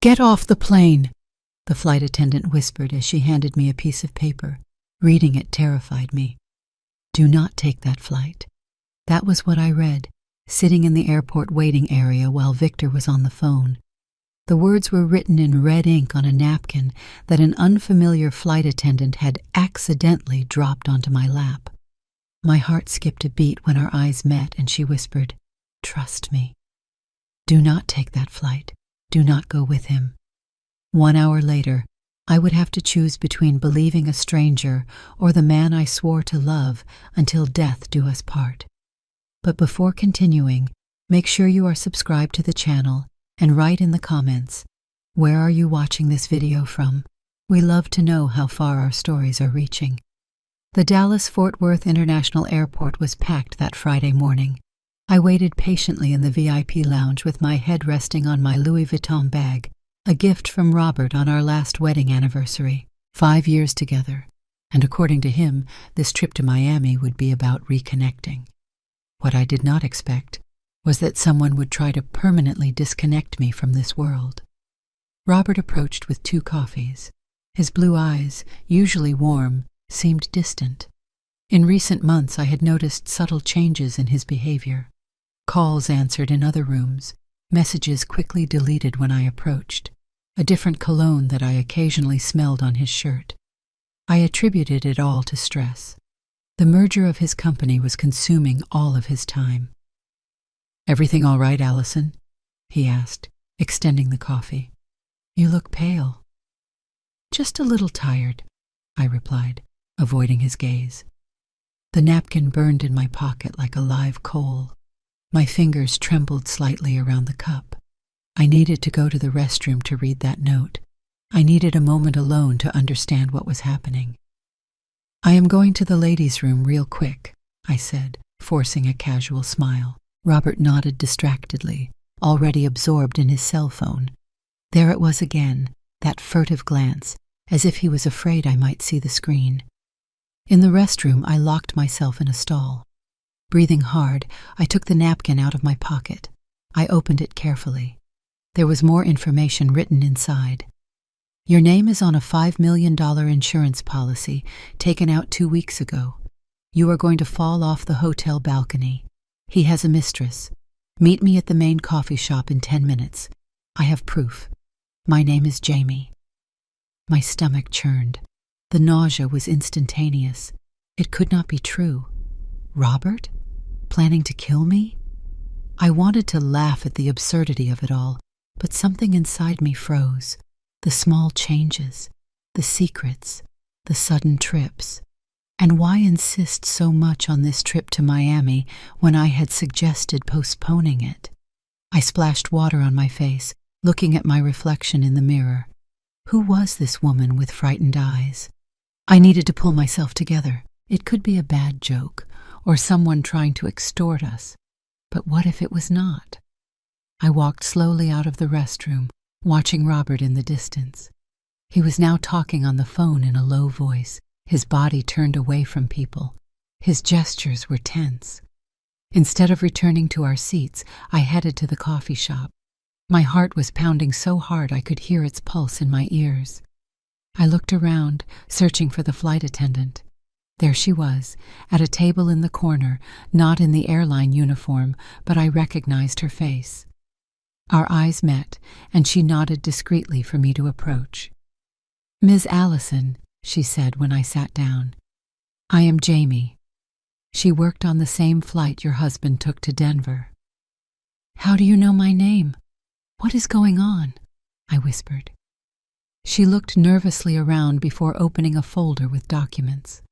"Get off the plane," the flight attendant whispered as she handed me a piece of paper. Reading it terrified me. "Do not take that flight." That was what I read, sitting in the airport waiting area while Victor was on the phone. The words were written in red ink on a napkin that an unfamiliar flight attendant had accidentally dropped onto my lap. My heart skipped a beat when our eyes met and she whispered, "Trust me. Do not take that flight. Do not go with him." 1 hour later, I would have to choose between believing a stranger or the man I swore to love until death do us part. But before continuing, make sure you are subscribed to the channel and write in the comments, where are you watching this video from? We love to know how far our stories are reaching. The Dallas-Fort Worth International Airport was packed that Friday morning. I waited patiently in the VIP lounge with my head resting on my Louis Vuitton bag, a gift from Robert on our last wedding anniversary, 5 years together, and according to him, this trip to Miami would be about reconnecting. What I did not expect was that someone would try to permanently disconnect me from this world. Robert approached with 2 coffees. His blue eyes, usually warm, seemed distant. In recent months, I had noticed subtle changes in his behavior. Calls answered in other rooms, messages quickly deleted when I approached, a different cologne that I occasionally smelled on his shirt. I attributed it all to stress. The merger of his company was consuming all of his time. "Everything all right, Allison?" he asked, extending the coffee. "You look pale." "Just a little tired," I replied, avoiding his gaze. The napkin burned in my pocket like a live coal. My fingers trembled slightly around the cup. I needed to go to the restroom to read that note. I needed a moment alone to understand what was happening. "I am going to the ladies' room real quick," I said, forcing a casual smile. Robert nodded distractedly, already absorbed in his cell phone. There it was again, that furtive glance, as if he was afraid I might see the screen. In the restroom, I locked myself in a stall. Breathing hard, I took the napkin out of my pocket. I opened it carefully. There was more information written inside. "Your name is on a $5 million insurance policy taken out 2 weeks ago. You are going to fall off the hotel balcony. He has a mistress. Meet me at the main coffee shop in 10 minutes. I have proof. My name is Jamie." My stomach churned. The nausea was instantaneous. It could not be true. Robert? Planning to kill me? I wanted to laugh at the absurdity of it all, but something inside me froze. The small changes, the secrets, the sudden trips. And why insist so much on this trip to Miami when I had suggested postponing it? I splashed water on my face, looking at my reflection in the mirror. Who was this woman with frightened eyes? I needed to pull myself together. It could be a bad joke, or someone trying to extort us. But what if it was not? I walked slowly out of the restroom, watching Robert in the distance. He was now talking on the phone in a low voice, his body turned away from people. His gestures were tense. Instead of returning to our seats, I headed to the coffee shop. My heart was pounding so hard I could hear its pulse in my ears. I looked around, searching for the flight attendant. There she was, at a table in the corner, not in the airline uniform, but I recognized her face. Our eyes met, and she nodded discreetly for me to approach. "Ms. Allison," she said when I sat down. "I am Jamie. She worked on the same flight your husband took to Denver." "How do you know my name? What is going on?" I whispered. She looked nervously around before opening a folder with documents.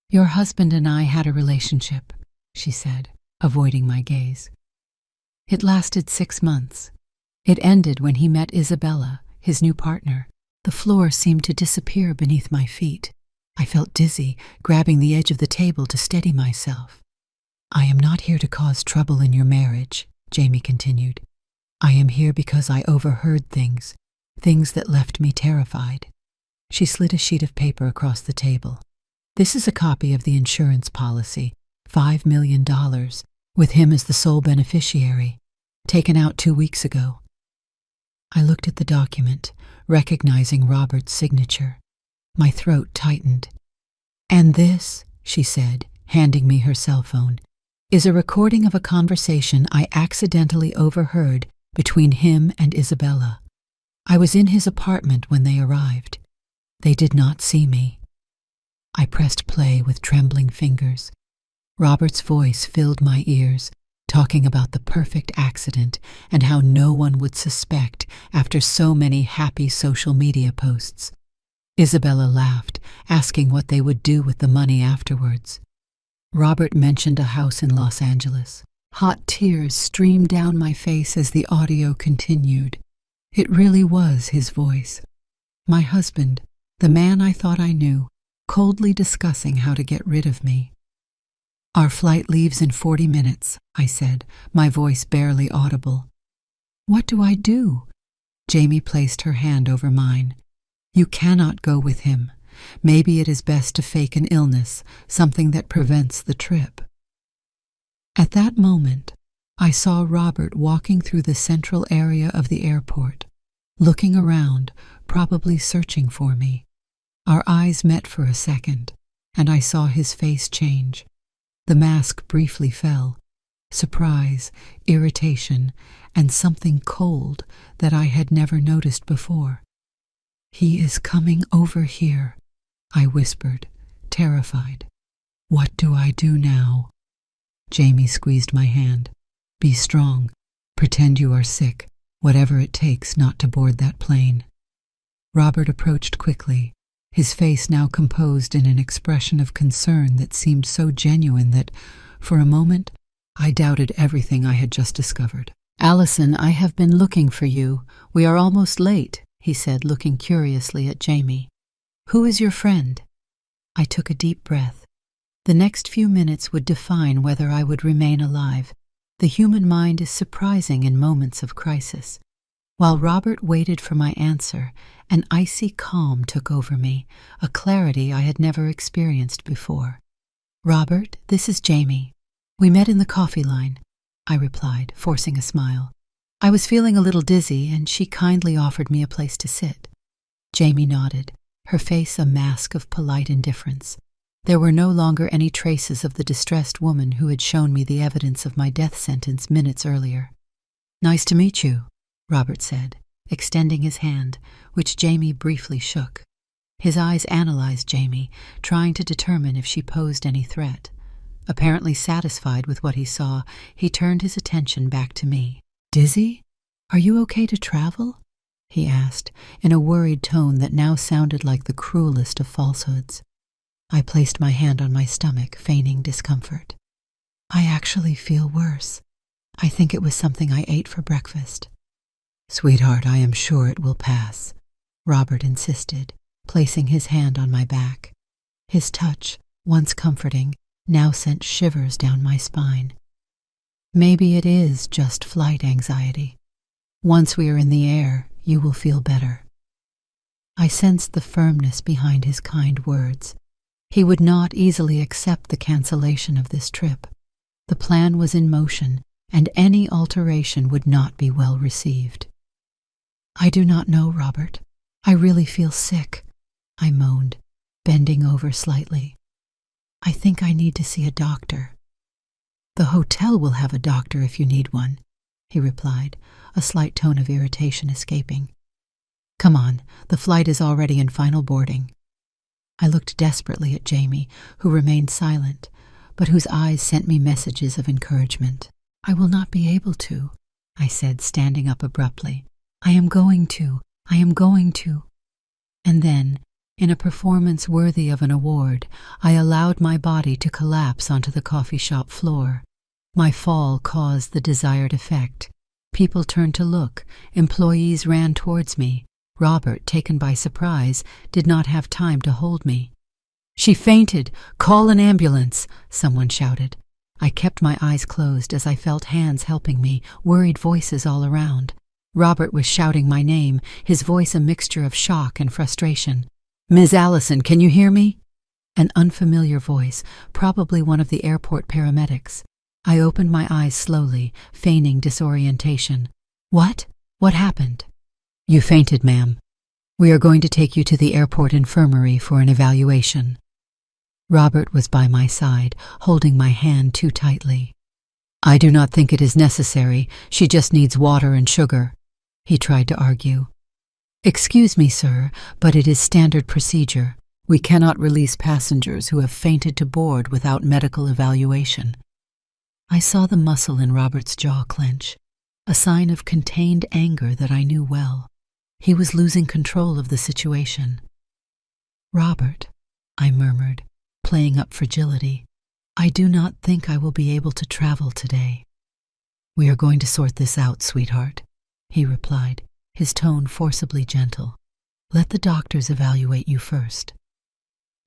"Your husband and I had a relationship," she said, avoiding my gaze. "It lasted 6 months. It ended when he met Isabella, his new partner. The floor seemed to disappear beneath my feet. I felt dizzy, grabbing the edge of the table to steady myself. "I am not here to cause trouble in your marriage," Jamie continued. "I am here because I overheard things that left me terrified." She slid a sheet of paper across the table. "This is a copy of the insurance policy, $5 million, with him as the sole beneficiary, taken out 2 weeks ago." I looked at the document, recognizing Robert's signature. My throat tightened. "And this," she said, handing me her cell phone, "is a recording of a conversation I accidentally overheard between him and Isabella. I was in his apartment when they arrived. They did not see me." I pressed play with trembling fingers. Robert's voice filled my ears, talking about the perfect accident and how no one would suspect after so many happy social media posts. Isabella laughed, asking what they would do with the money afterwards. Robert mentioned a house in Los Angeles. Hot tears streamed down my face as the audio continued. It really was his voice. My husband, the man I thought I knew, coldly discussing how to get rid of me. "Our flight leaves in 40 minutes, I said, my voice barely audible. "What do I do?" Jamie placed her hand over mine. "You cannot go with him. Maybe it is best to fake an illness, something that prevents the trip." At that moment, I saw Robert walking through the central area of the airport, looking around, probably searching for me. Our eyes met for a second, and I saw his face change. The mask briefly fell. Surprise, irritation, and something cold that I had never noticed before. "He is coming over here," I whispered, terrified. "What do I do now?" Jamie squeezed my hand. "Be strong. Pretend you are sick, whatever it takes not to board that plane." Robert approached quickly, his face now composed in an expression of concern that seemed so genuine that, for a moment, I doubted everything I had just discovered. "Allison, I have been looking for you. We are almost late," he said, looking curiously at Jamie. "Who is your friend?" I took a deep breath. The next few minutes would define whether I would remain alive. The human mind is surprising in moments of crisis. While Robert waited for my answer, an icy calm took over me, a clarity I had never experienced before. "Robert, this is Jamie. We met in the coffee line," I replied, forcing a smile. "I was feeling a little dizzy, and she kindly offered me a place to sit." Jamie nodded, her face a mask of polite indifference. There were no longer any traces of the distressed woman who had shown me the evidence of my death sentence minutes earlier. "Nice to meet you," Robert said, extending his hand, which Jamie briefly shook. His eyes analyzed Jamie, trying to determine if she posed any threat. Apparently satisfied with what he saw, he turned his attention back to me. "Dizzy? Are you okay to travel?" he asked, in a worried tone that now sounded like the cruelest of falsehoods. I placed my hand on my stomach, feigning discomfort. "I actually feel worse. I think it was something I ate for breakfast." "Sweetheart, I am sure it will pass," Robert insisted, placing his hand on my back. His touch, once comforting, now sent shivers down my spine. "Maybe it is just flight anxiety. Once we are in the air, you will feel better." I sensed the firmness behind his kind words. He would not easily accept the cancellation of this trip. The plan was in motion, and any alteration would not be well received. "I do not know, Robert. I really feel sick," I moaned, bending over slightly. "I think I need to see a doctor." "The hotel will have a doctor if you need one," he replied, a slight tone of irritation escaping. "Come on, the flight is already in final boarding." I looked desperately at Jamie, who remained silent, but whose eyes sent me messages of encouragement. "I will not be able to," I said, standing up abruptly. I am going to. And then, in a performance worthy of an award, I allowed my body to collapse onto the coffee shop floor. My fall caused the desired effect. People turned to look, employees ran towards me. Robert, taken by surprise, did not have time to hold me. "She fainted! Call an ambulance!" someone shouted. I kept my eyes closed as I felt hands helping me, worried voices all around. Robert was shouting my name, his voice a mixture of shock and frustration. "Ms. Allison, can you hear me?" An unfamiliar voice, probably one of the airport paramedics. I opened my eyes slowly, feigning disorientation. "What? What happened?" You fainted, ma'am. We are going to take you to the airport infirmary for an evaluation. Robert was by my side, holding my hand too tightly. I do not think it is necessary. She just needs water and sugar, he tried to argue. Excuse me, sir, but it is standard procedure. We cannot release passengers who have fainted to board without medical evaluation. I saw the muscle in Robert's jaw clench, a sign of contained anger that I knew well. He was losing control of the situation. Robert, I murmured, playing up fragility, I do not think I will be able to travel today. We are going to sort this out, sweetheart, he replied, his tone forcibly gentle. Let the doctors evaluate you first.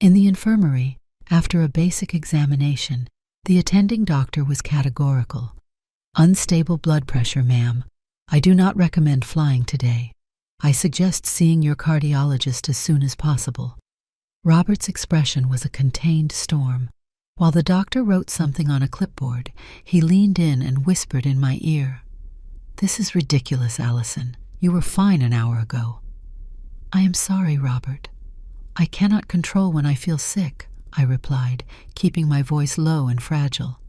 In the infirmary, after a basic examination, the attending doctor was categorical. Unstable blood pressure, ma'am. I do not recommend flying today. I suggest seeing your cardiologist as soon as possible. Robert's expression was a contained storm. While the doctor wrote something on a clipboard, he leaned in and whispered in my ear, This is ridiculous, Allison. You were fine an hour ago. I am sorry, Robert. I cannot control when I feel sick, I replied, keeping my voice low and fragile.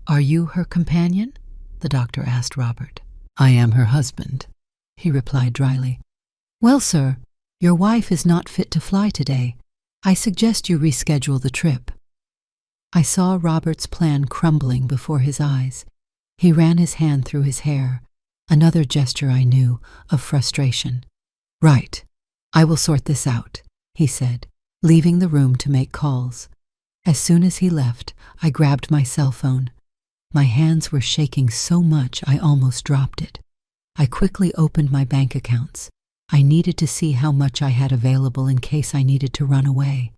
Are you her companion? The doctor asked Robert. I am her husband, he replied dryly. Well, sir, your wife is not fit to fly today. I suggest you reschedule the trip. I saw Robert's plan crumbling before his eyes. He ran his hand through his hair, another gesture I knew of frustration. Right, I will sort this out, he said, leaving the room to make calls. As soon as he left, I grabbed my cell phone. My hands were shaking so much I almost dropped it. I quickly opened my bank accounts. I needed to see how much I had available in case I needed to run away.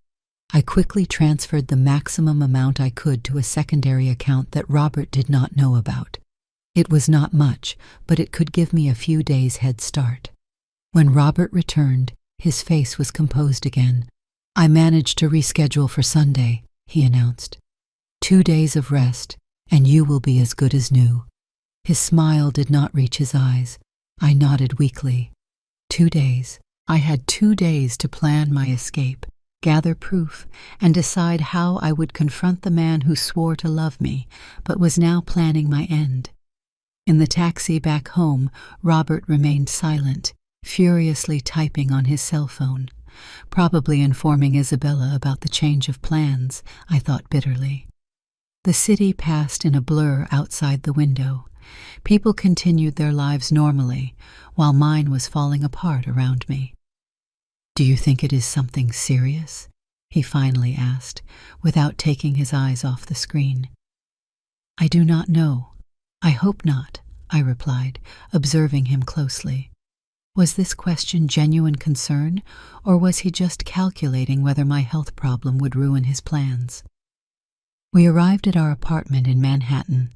I quickly transferred the maximum amount I could to a secondary account that Robert did not know about. It was not much, but it could give me a few days' head start. When Robert returned, his face was composed again. I managed to reschedule for Sunday, he announced. 2 days of rest, and you will be as good as new. His smile did not reach his eyes. I nodded weakly. 2 days. I had 2 days to plan my escape, gather proof, and decide how I would confront the man who swore to love me, but was now planning my end. In the taxi back home, Robert remained silent, furiously typing on his cell phone, probably informing Isabella about the change of plans, I thought bitterly. The city passed in a blur outside the window. People continued their lives normally, while mine was falling apart around me. Do you think it is something serious? He finally asked, without taking his eyes off the screen. I do not know. I hope not, I replied, observing him closely. Was this question genuine concern, or was he just calculating whether my health problem would ruin his plans? We arrived at our apartment in Manhattan.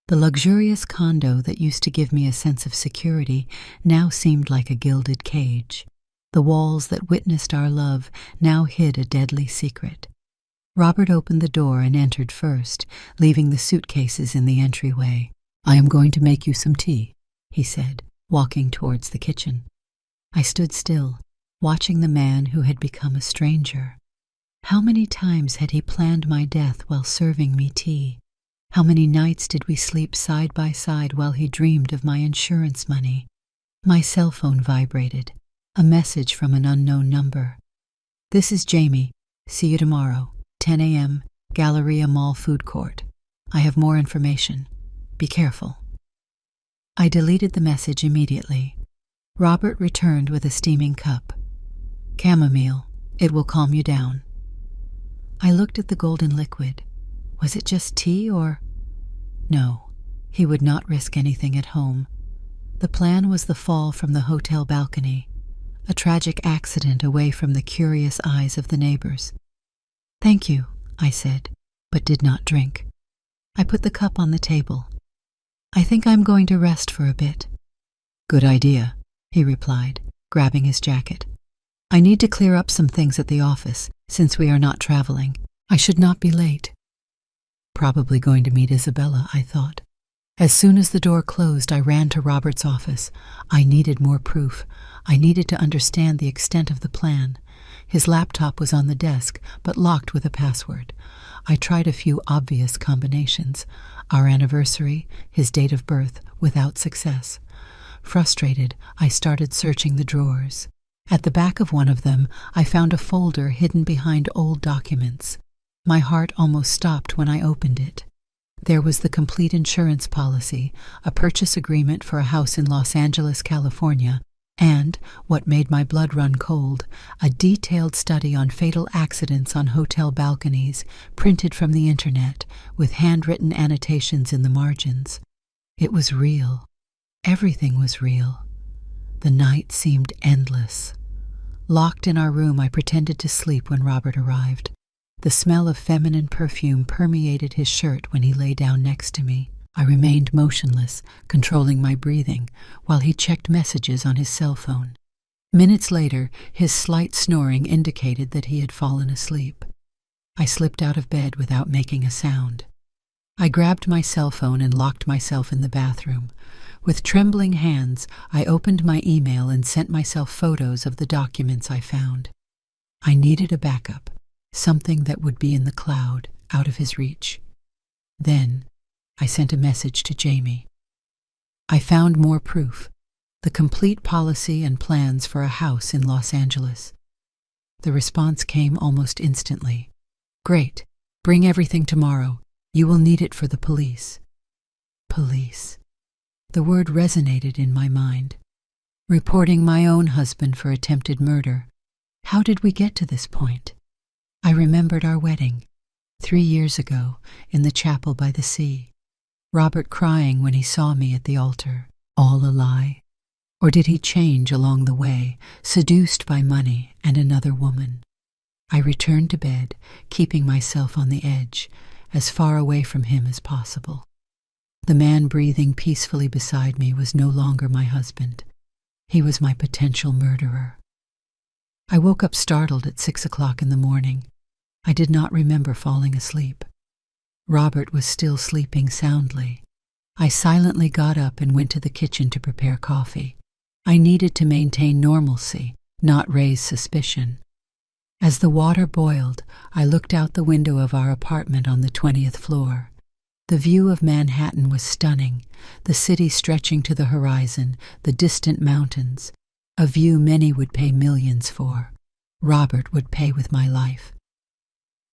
The luxurious condo that used to give me a sense of security now seemed like a gilded cage. The walls that witnessed our love now hid a deadly secret. Robert opened the door and entered first, leaving the suitcases in the entryway. I am going to make you some tea, he said, walking towards the kitchen. I stood still, watching the man who had become a stranger. How many times had he planned my death while serving me tea? How many nights did we sleep side by side while he dreamed of my insurance money? My cell phone vibrated. A message from an unknown number. This is Jamie. See you tomorrow, 10 a.m., Galleria Mall Food Court. I have more information. Be careful. I deleted the message immediately. Robert returned with a steaming cup. Chamomile. It will calm you down. I looked at the golden liquid. Was it just tea or... No, he would not risk anything at home. The plan was the fall from the hotel balcony. A tragic accident away from the curious eyes of the neighbors. Thank you, I said, but did not drink. I put the cup on the table. I think I'm going to rest for a bit. Good idea, he replied, grabbing his jacket. I need to clear up some things at the office, since we are not traveling. I should not be late. Probably going to meet Isabella, I thought. As soon as the door closed, I ran to Robert's office. I needed more proof. I needed to understand the extent of the plan. His laptop was on the desk, but locked with a password. I tried a few obvious combinations: our anniversary, his date of birth, without success. Frustrated, I started searching the drawers. At the back of one of them, I found a folder hidden behind old documents. My heart almost stopped when I opened it. There was the complete insurance policy, a purchase agreement for a house in Los Angeles, California, and, what made my blood run cold, a detailed study on fatal accidents on hotel balconies, printed from the internet, with handwritten annotations in the margins. It was real. Everything was real. The night seemed endless. Locked in our room, I pretended to sleep when Robert arrived. The smell of feminine perfume permeated his shirt when he lay down next to me. I remained motionless, controlling my breathing, while he checked messages on his cell phone. Minutes later, his slight snoring indicated that he had fallen asleep. I slipped out of bed without making a sound. I grabbed my cell phone and locked myself in the bathroom. With trembling hands, I opened my email and sent myself photos of the documents I found. I needed a backup, something that would be in the cloud, out of his reach. Then, I sent a message to Jamie. I found more proof: the complete policy and plans for a house in Los Angeles. The response came almost instantly. "Great. Bring everything tomorrow. You will need it for the police." Police. The word resonated in my mind. Reporting my own husband for attempted murder. How did we get to this point? I remembered our wedding, 3 years ago, in the chapel by the sea. Robert crying when he saw me at the altar. All a lie? Or did he change along the way, seduced by money and another woman? I returned to bed, keeping myself on the edge, as far away from him as possible. The man breathing peacefully beside me was no longer my husband. He was my potential murderer. I woke up startled at 6 o'clock in the morning. I did not remember falling asleep. Robert was still sleeping soundly. I silently got up and went to the kitchen to prepare coffee. I needed to maintain normalcy, not raise suspicion. As the water boiled, I looked out the window of our apartment on the 20th floor. The view of Manhattan was stunning, the city stretching to the horizon, the distant mountains, a view many would pay millions for. Robert would pay with my life.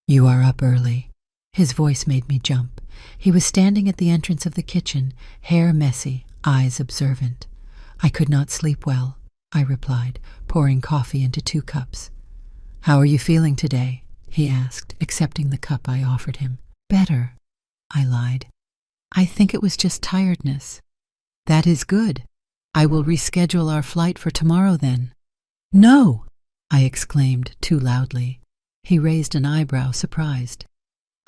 "You are up early." His voice made me jump. He was standing at the entrance of the kitchen, hair messy, eyes observant. "I could not sleep well," I replied, pouring coffee into 2 cups. "How are you feeling today?" he asked, accepting the cup I offered him. "Better," I lied. "I think it was just tiredness." "That is good. I will reschedule our flight for tomorrow then." "No!" I exclaimed too loudly. He raised an eyebrow, surprised.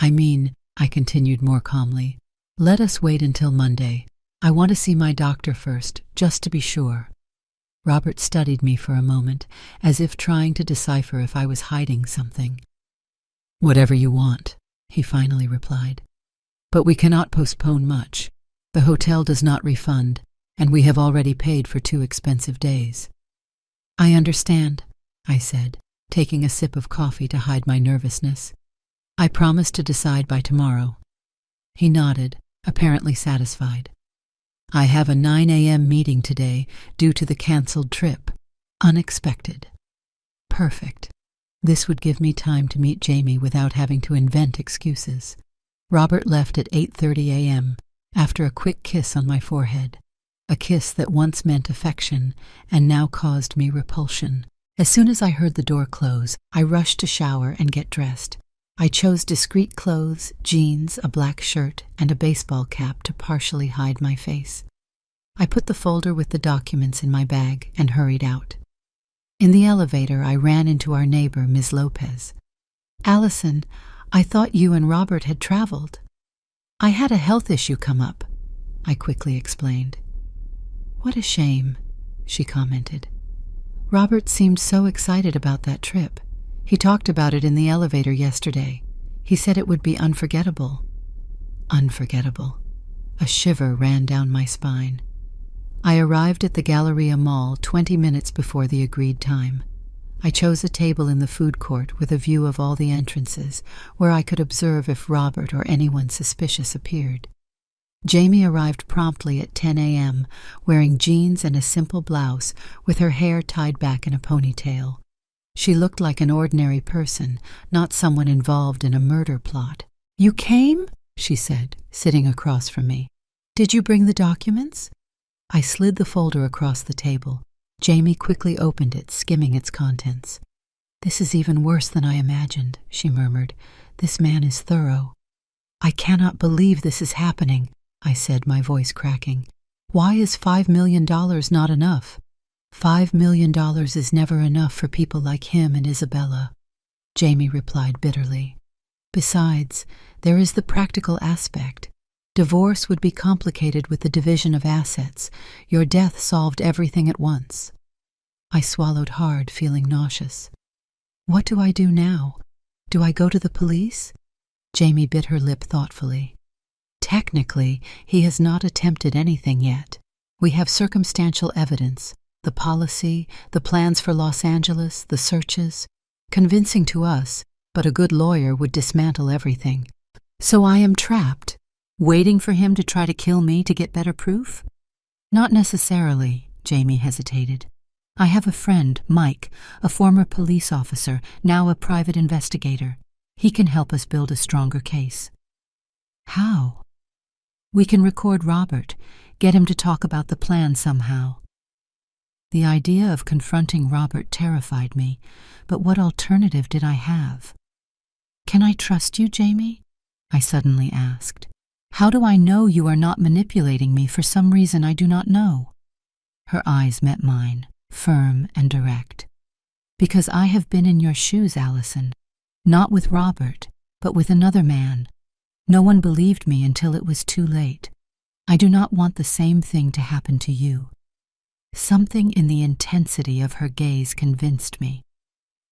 "I mean," I continued more calmly, "let us wait until Monday. I want to see my doctor first, just to be sure." Robert studied me for a moment, as if trying to decipher if I was hiding something. "Whatever you want," he finally replied. "But we cannot postpone much. The hotel does not refund, and we have already paid for 2 expensive days." "I understand," I said, taking a sip of coffee to hide my nervousness. "I promise to decide by tomorrow." He nodded, apparently satisfied. "I have a 9 a.m. meeting today due to the cancelled trip. Unexpected." Perfect. This would give me time to meet Jamie without having to invent excuses. Robert left at 8:30 a.m., after a quick kiss on my forehead, a kiss that once meant affection and now caused me repulsion. As soon as I heard the door close, I rushed to shower and get dressed. I chose discreet clothes, jeans, a black shirt, and a baseball cap to partially hide my face. I put the folder with the documents in my bag and hurried out. In the elevator, I ran into our neighbor, Ms. Lopez. "Allison, I thought you and Robert had traveled." "I had a health issue come up," I quickly explained. "What a shame," she commented. "Robert seemed so excited about that trip. He talked about it in the elevator yesterday. He said it would be unforgettable." Unforgettable. A shiver ran down my spine. I arrived at the Galleria Mall 20 minutes before the agreed time. I chose a table in the food court with a view of all the entrances, where I could observe if Robert or anyone suspicious appeared. Jamie arrived promptly at 10 a.m., wearing jeans and a simple blouse, with her hair tied back in a ponytail. She looked like an ordinary person, not someone involved in a murder plot. "You came?" she said, sitting across from me. "Did you bring the documents?" I slid the folder across the table. Jamie quickly opened it, skimming its contents. "This is even worse than I imagined," she murmured. "This man is thorough." "I cannot believe this is happening," I said, my voice cracking. "Why is $5 million not enough?" $5 million is never enough for people like him and Isabella," Jamie replied bitterly. "Besides, there is the practical aspect. Divorce would be complicated with the division of assets. Your death solved everything at once." I swallowed hard, feeling nauseous. "What do I do now? Do I go to the police?" Jamie bit her lip thoughtfully. "Technically, he has not attempted anything yet. We have circumstantial evidence, the policy, the plans for Los Angeles, the searches. Convincing to us, but a good lawyer would dismantle everything. So I am trapped, waiting for him to try to kill me to get better proof?" "Not necessarily," Jamie hesitated. "I have a friend, Mike, a former police officer, now a private investigator. He can help us build a stronger case." "How?" "We can record Robert, get him to talk about the plan somehow." The idea of confronting Robert terrified me, but what alternative did I have? "Can I trust you, Jamie?" I suddenly asked. "How do I know you are not manipulating me for some reason I do not know?" Her eyes met mine, firm and direct. "Because I have been in your shoes, Allison. Not with Robert, but with another man. No one believed me until it was too late. I do not want the same thing to happen to you." Something in the intensity of her gaze convinced me.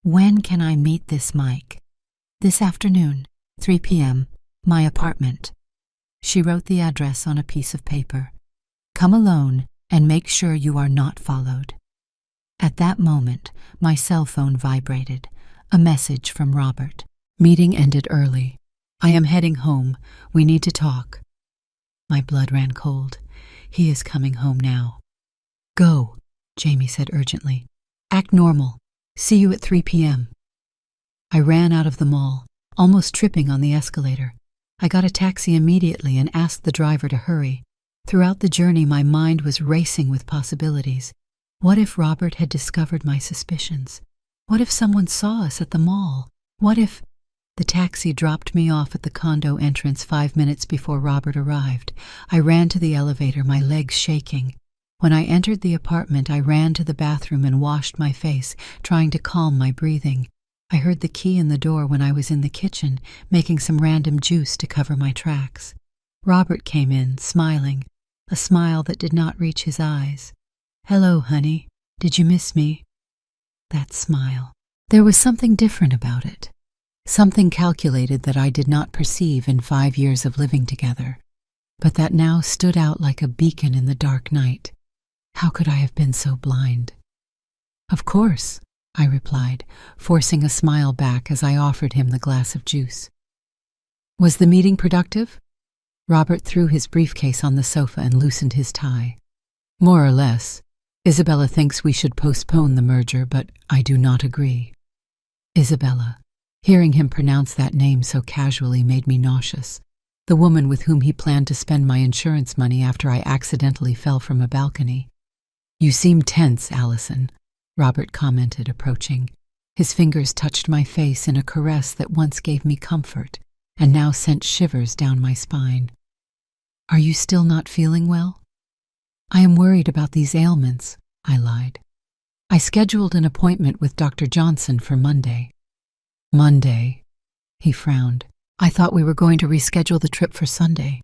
"When can I meet this Mike?" "This afternoon, 3 p.m., my apartment." She wrote the address on a piece of paper. "Come alone and make sure you are not followed." At that moment, my cell phone vibrated. A message from Robert. "Meeting ended early. I am heading home. We need to talk." My blood ran cold. He is coming home now. "Go," Jamie said urgently. "Act normal. See you at 3 p.m. I ran out of the mall, almost tripping on the escalator. I got a taxi immediately and asked the driver to hurry. Throughout the journey, my mind was racing with possibilities. What if Robert had discovered my suspicions? What if someone saw us at the mall? What if... The taxi dropped me off at the condo entrance 5 minutes before Robert arrived. I ran to the elevator, my legs shaking. When I entered the apartment, I ran to the bathroom and washed my face, trying to calm my breathing. I heard the key in the door when I was in the kitchen, making some random juice to cover my tracks. Robert came in, smiling, a smile that did not reach his eyes. "Hello, honey. Did you miss me?" That smile. There was something different about it. Something calculated that I did not perceive in 5 years of living together, but that now stood out like a beacon in the dark night. How could I have been so blind? "Of course," I replied, forcing a smile back as I offered him the glass of juice. "Was the meeting productive?" Robert threw his briefcase on the sofa and loosened his tie. "More or less. Isabella thinks we should postpone the merger, but I do not agree." Isabella. Hearing him pronounce that name so casually made me nauseous. The woman with whom he planned to spend my insurance money after I accidentally fell from a balcony. "You seem tense, Allison," Robert commented, approaching. His fingers touched my face in a caress that once gave me comfort and now sent shivers down my spine. "Are you still not feeling well?" "I am worried about these ailments," I lied. "I scheduled an appointment with Dr. Johnson for Monday." "Monday?" He frowned. "I thought we were going to reschedule the trip for Sunday."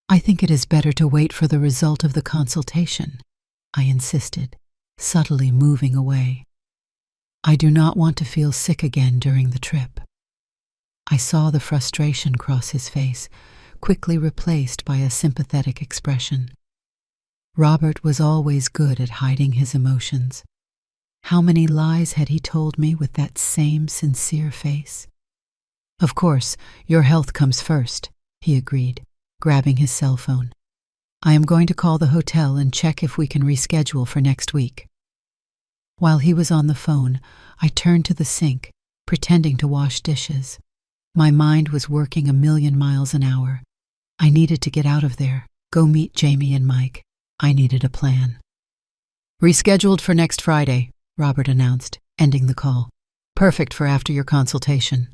"I think it is better to wait for the result of the consultation," I insisted, subtly moving away. "I do not want to feel sick again during the trip." I saw the frustration cross his face. quickly replaced by a sympathetic expression. Robert was always good at hiding his emotions. How many lies had he told me with that same sincere face? Of course, your health comes first, he agreed, grabbing his cell phone. I am going to call the hotel and check if we can reschedule for next week. While he was on the phone, I turned to the sink, pretending to wash dishes. My mind was working 1,000,000 miles an hour. I needed to get out of there, go meet Jamie and Mike. I needed a plan. Rescheduled for next Friday, Robert announced, ending the call. Perfect for after your consultation.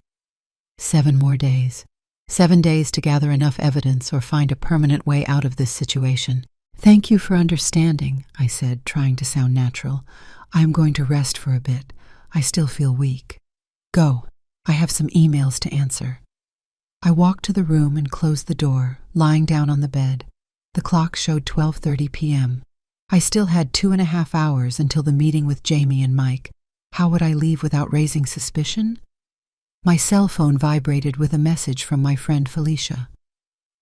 7 more days. 7 days to gather enough evidence or find a permanent way out of this situation. Thank you for understanding, I said, trying to sound natural. I am going to rest for a bit. I still feel weak. Go. I have some emails to answer. I walked to the room and closed the door, lying down on the bed. The clock showed 12:30 p.m. I still had 2.5 hours until the meeting with Jamie and Mike. How would I leave without raising suspicion? My cell phone vibrated with a message from my friend Felicia.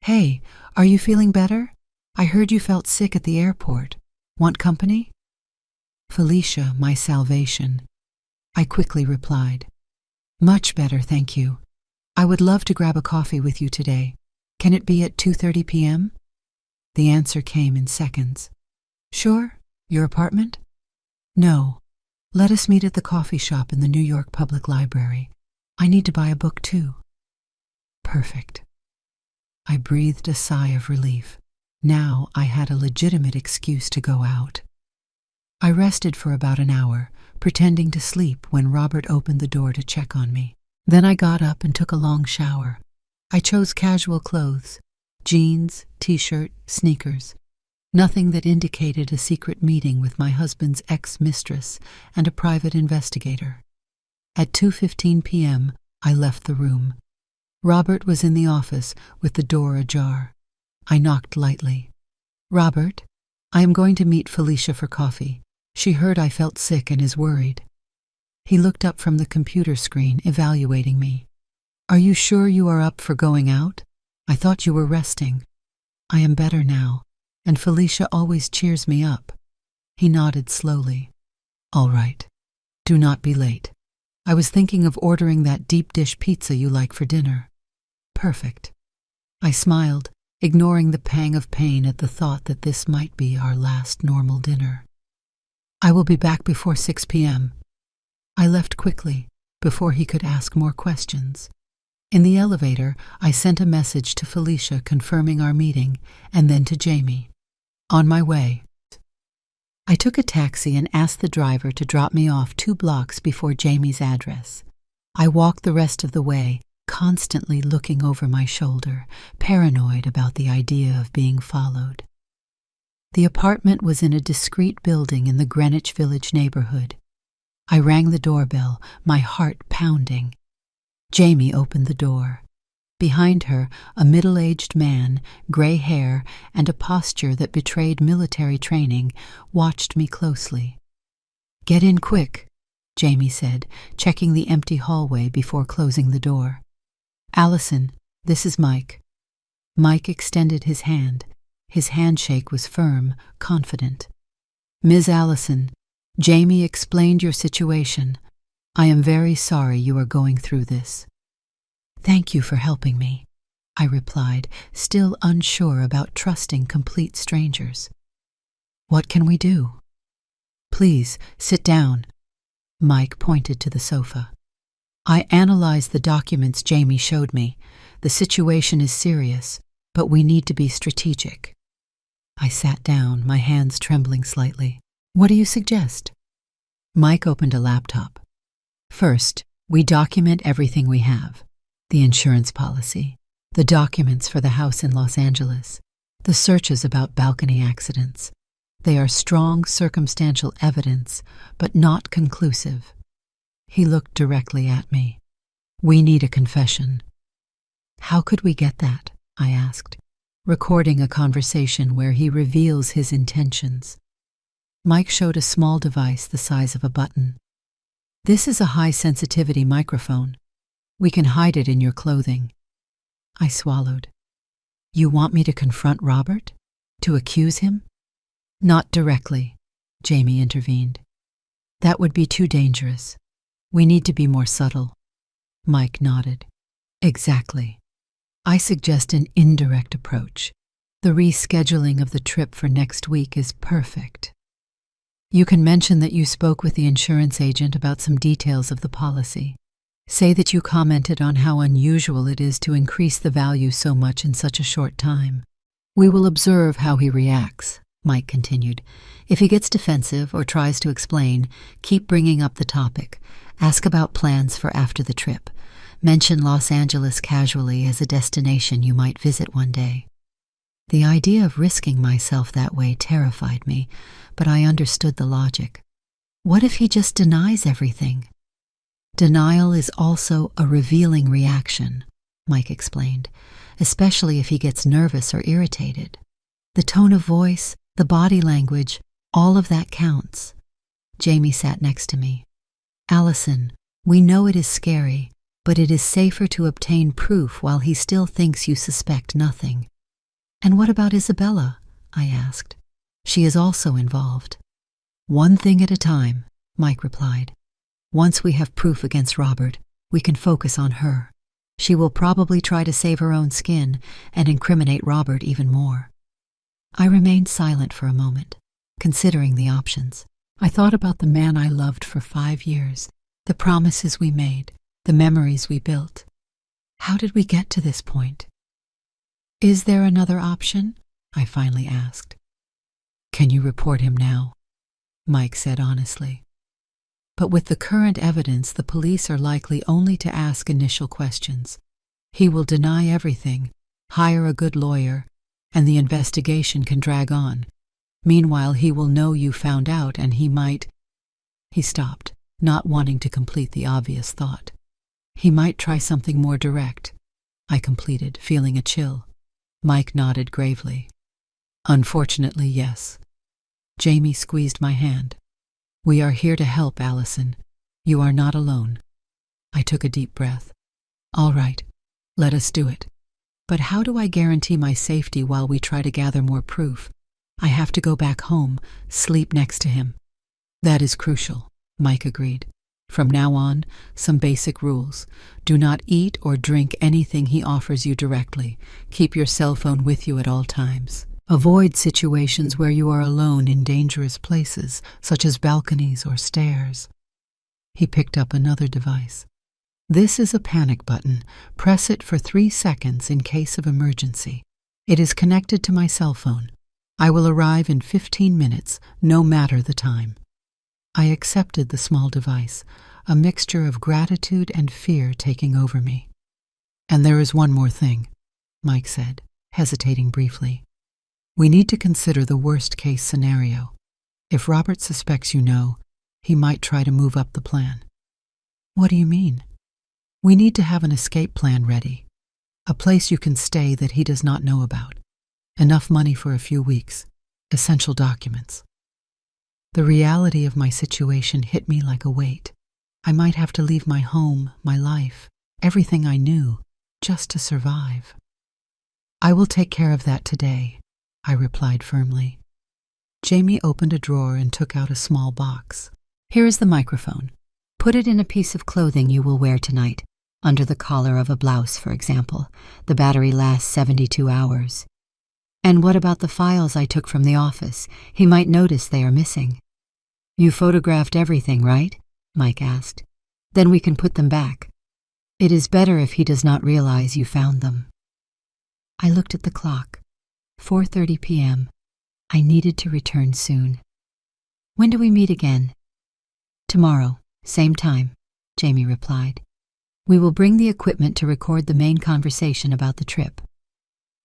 Hey, are you feeling better? I heard you felt sick at the airport. Want company? Felicia, my salvation. I quickly replied. Much better, thank you. I would love to grab a coffee with you today. Can it be at 2:30 p.m.? The answer came in seconds. Sure? Your apartment? No. Let us meet at the coffee shop in the New York Public Library. I need to buy a book too. Perfect. I breathed a sigh of relief. Now I had a legitimate excuse to go out. I rested for about an hour, pretending to sleep when Robert opened the door to check on me. Then I got up and took a long shower. I chose casual clothes, jeans, t-shirt, sneakers. Nothing that indicated a secret meeting with my husband's ex-mistress and a private investigator. At 2:15 p.m., I left the room. Robert was in the office with the door ajar. I knocked lightly. Robert, I am going to meet Felicia for coffee. She heard I felt sick and is worried. He looked up from the computer screen, evaluating me. Are you sure you are up for going out? I thought you were resting. I am better now, and Felicia always cheers me up. He nodded slowly. All right. Do not be late. I was thinking of ordering that deep dish pizza you like for dinner. Perfect. I smiled, ignoring the pang of pain at the thought that this might be our last normal dinner. I will be back before 6 p.m. I left quickly, before he could ask more questions. In the elevator, I sent a message to Felicia confirming our meeting, and then to Jamie. On my way. I took a taxi and asked the driver to drop me off 2 blocks before Jamie's address. I walked the rest of the way, constantly looking over my shoulder, paranoid about the idea of being followed. The apartment was in a discreet building in the Greenwich Village neighborhood. I rang the doorbell, my heart pounding. Jamie opened the door. Behind her, a middle-aged man, gray hair, and a posture that betrayed military training, watched me closely. Get in quick, Jamie said, checking the empty hallway before closing the door. Allison, this is Mike. Mike extended his hand. His handshake was firm, confident. Ms. Allison, Jamie explained your situation. I am very sorry you are going through this. Thank you for helping me, I replied, still unsure about trusting complete strangers. What can we do? Please, sit down. Mike pointed to the sofa. I analyzed the documents Jamie showed me. The situation is serious, but we need to be strategic. I sat down, my hands trembling slightly. What do you suggest? Mike opened a laptop. First, we document everything we have. The insurance policy, the documents for the house in Los Angeles, the searches about balcony accidents. They are strong circumstantial evidence, but not conclusive. He looked directly at me. We need a confession. How could we get that? I asked, recording a conversation where he reveals his intentions. Mike showed a small device the size of a button. This is a high-sensitivity microphone. We can hide it in your clothing. I swallowed. You want me to confront Robert? To accuse him? Not directly, Jamie intervened. That would be too dangerous. We need to be more subtle. Mike nodded. Exactly. I suggest an indirect approach. The rescheduling of the trip for next week is perfect. You can mention that you spoke with the insurance agent about some details of the policy. Say that you commented on how unusual it is to increase the value so much in such a short time. We will observe how he reacts, Mike continued. If he gets defensive or tries to explain, keep bringing up the topic. Ask about plans for after the trip. Mention Los Angeles casually as a destination you might visit one day. The idea of risking myself that way terrified me, but I understood the logic. What if he just denies everything? Denial is also a revealing reaction, Mike explained, especially if he gets nervous or irritated. The tone of voice, the body language, all of that counts. Jamie sat next to me. Allison, we know it is scary, but it is safer to obtain proof while he still thinks you suspect nothing. And what about Isabella? I asked. She is also involved. One thing at a time, Mike replied. Once we have proof against Robert, we can focus on her. She will probably try to save her own skin and incriminate Robert even more. I remained silent for a moment, considering the options. I thought about the man I loved for 5 years, the promises we made, the memories we built. How did we get to this point? Is there another option? I finally asked. Can you report him now? Mike said honestly. But with the current evidence, the police are likely only to ask initial questions. He will deny everything, hire a good lawyer, and the investigation can drag on. Meanwhile, he will know you found out and he might... He stopped, not wanting to complete the obvious thought. He might try something more direct, I completed, feeling a chill. Mike nodded gravely. Unfortunately, yes. Jamie squeezed my hand. We are here to help, Allison. You are not alone. I took a deep breath. All right, let us do it. But how do I guarantee my safety while we try to gather more proof? I have to go back home, sleep next to him. That is crucial, Mike agreed. From now on, some basic rules. Do not eat or drink anything he offers you directly. Keep your cell phone with you at all times. Avoid situations where you are alone in dangerous places, such as balconies or stairs. He picked up another device. This is a panic button. Press it for 3 seconds in case of emergency. It is connected to my cell phone. I will arrive in 15 minutes, no matter the time. I accepted the small device, a mixture of gratitude and fear taking over me. And there is one more thing, Mike said, hesitating briefly. We need to consider the worst-case scenario. If Robert suspects you know, he might try to move up the plan. What do you mean? We need to have an escape plan ready. A place you can stay that he does not know about. Enough money for a few weeks. Essential documents. The reality of my situation hit me like a weight. I might have to leave my home, my life, everything I knew, just to survive. I will take care of that today, I replied firmly. Jamie opened a drawer and took out a small box. Here is the microphone. Put it in a piece of clothing you will wear tonight, under the collar of a blouse, for example. The battery lasts 72 hours. And what about the files I took from the office? He might notice they are missing. You photographed everything, right? Mike asked. Then we can put them back. It is better if he does not realize you found them. I looked at the clock. 4:30 p.m. I needed to return soon. When do we meet again? Tomorrow, same time, Jamie replied. We will bring the equipment to record the main conversation about the trip.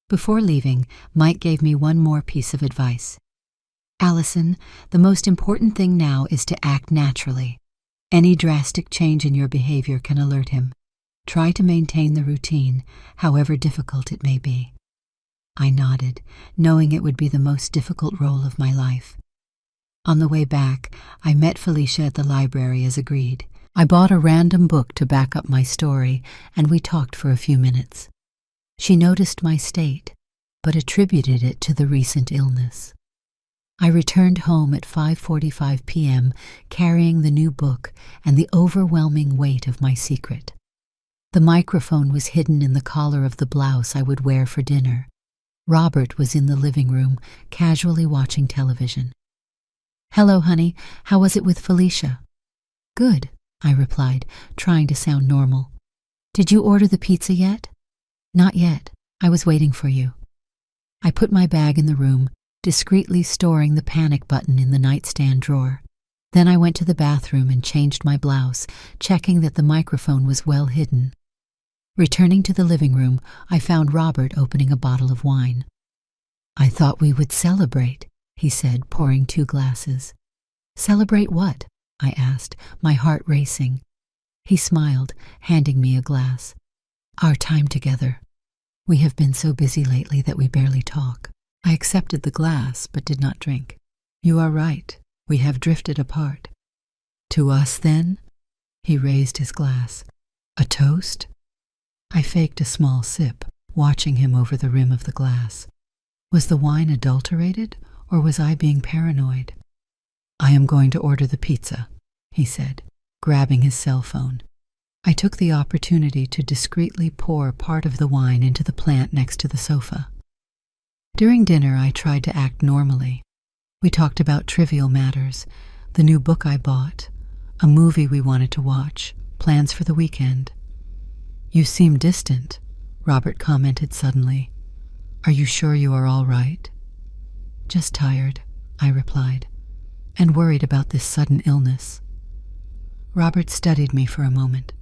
Before leaving, Mike gave me one more piece of advice. Allison, the most important thing now is to act naturally. Any drastic change in your behavior can alert him. Try to maintain the routine, however difficult it may be. I nodded, knowing it would be the most difficult role of my life. On the way back, I met Felicia at the library as agreed. I bought a random book to back up my story, and we talked for a few minutes. She noticed my state, but attributed it to the recent illness. I returned home at 5:45 p.m. carrying the new book and the overwhelming weight of my secret. The microphone was hidden in the collar of the blouse I would wear for dinner. Robert was in the living room, casually watching television. "Hello, honey. How was it with Felicia?" "Good," I replied, trying to sound normal. "Did you order the pizza yet?" "Not yet. I was waiting for you." I put my bag in the room, discreetly storing the panic button in the nightstand drawer. Then I went to the bathroom and changed my blouse, checking that the microphone was well hidden. Returning to the living room, I found Robert opening a bottle of wine. "I thought we would celebrate," he said, pouring 2 glasses. "Celebrate what?" I asked, my heart racing. He smiled, handing me a glass. "Our time together. We have been so busy lately that we barely talk." I accepted the glass, but did not drink. "You are right. We have drifted apart." "To us, then?" He raised his glass. "A toast?" I faked a small sip, watching him over the rim of the glass. Was the wine adulterated, or was I being paranoid? "I am going to order the pizza," he said, grabbing his cell phone. I took the opportunity to discreetly pour part of the wine into the plant next to the sofa. During dinner, I tried to act normally. We talked about trivial matters, the new book I bought, a movie we wanted to watch, plans for the weekend. "You seem distant," Robert commented suddenly. "Are you sure you are all right?" "Just tired," I replied, "and worried about this sudden illness." Robert studied me for a moment.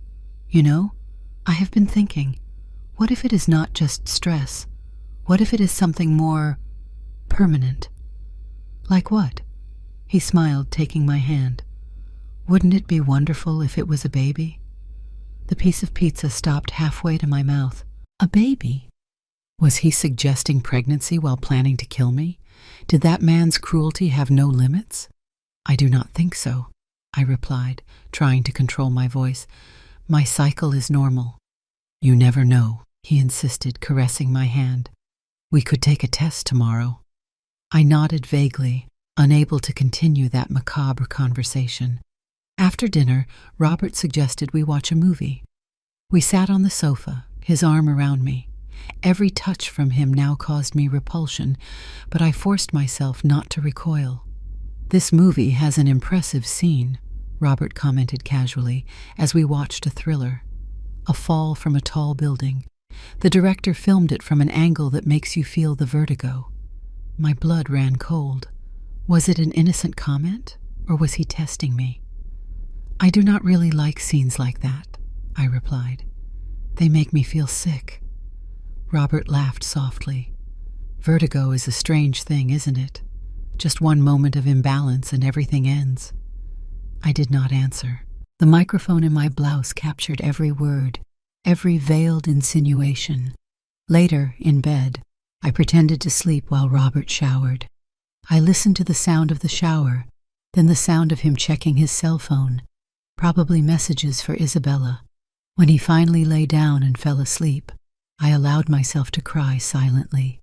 "You know, I have been thinking, what if it is not just stress? What if it is something more permanent?" "Like what?" He smiled, taking my hand. "Wouldn't it be wonderful if it was a baby?" The piece of pizza stopped halfway to my mouth. A baby? Was he suggesting pregnancy while planning to kill me? Did that man's cruelty have no limits? "I do not think so," I replied, trying to control my voice. "My cycle is normal." "You never know," he insisted, caressing my hand. "We could take a test tomorrow." I nodded vaguely, unable to continue that macabre conversation. After dinner, Robert suggested we watch a movie. We sat on the sofa, his arm around me. Every touch from him now caused me repulsion, but I forced myself not to recoil. "This movie has an impressive scene," Robert commented casually as we watched a thriller. A fall from a tall building. The director filmed it from an angle that makes you feel the vertigo. My blood ran cold. Was it an innocent comment, or was he testing me? "I do not really like scenes like that," I replied. "They make me feel sick." Robert laughed softly. "Vertigo is a strange thing, isn't it? Just one moment of imbalance and everything ends." I did not answer. The microphone in my blouse captured every word, every veiled insinuation. Later, in bed, I pretended to sleep while Robert showered. I listened to the sound of the shower, then the sound of him checking his cell phone, probably messages for Isabella. When he finally lay down and fell asleep, I allowed myself to cry silently.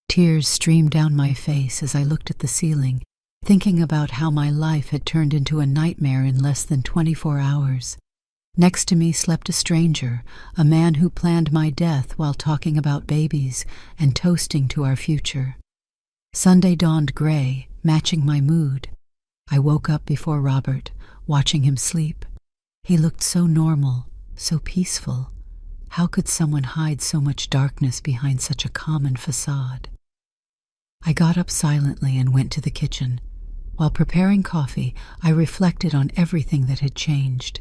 Tears streamed down my face as I looked at the ceiling, thinking about how my life had turned into a nightmare in less than 24 hours. Next to me slept a stranger, a man who planned my death while talking about babies and toasting to our future. Sunday dawned gray, matching my mood. I woke up before Robert, watching him sleep. He looked so normal, so peaceful. How could someone hide so much darkness behind such a common facade? I got up silently and went to the kitchen. While preparing coffee, I reflected on everything that had changed.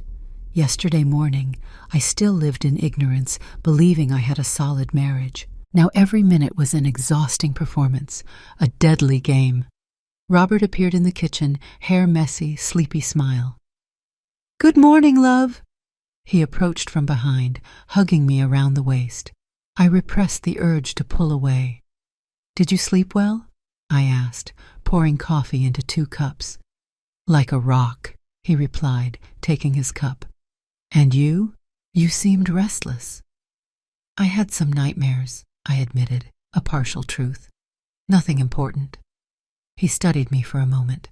Yesterday morning, I still lived in ignorance, believing I had a solid marriage. Now every minute was an exhausting performance, a deadly game. Robert appeared in the kitchen, hair messy, sleepy smile. "Good morning, love." He approached from behind, hugging me around the waist. I repressed the urge to pull away. "Did you sleep well?" I asked, pouring coffee into 2 cups. "Like a rock," he replied, taking his cup. "And you? You seemed restless." "I had some nightmares," I admitted, A partial truth. Nothing important. He studied me for a moment.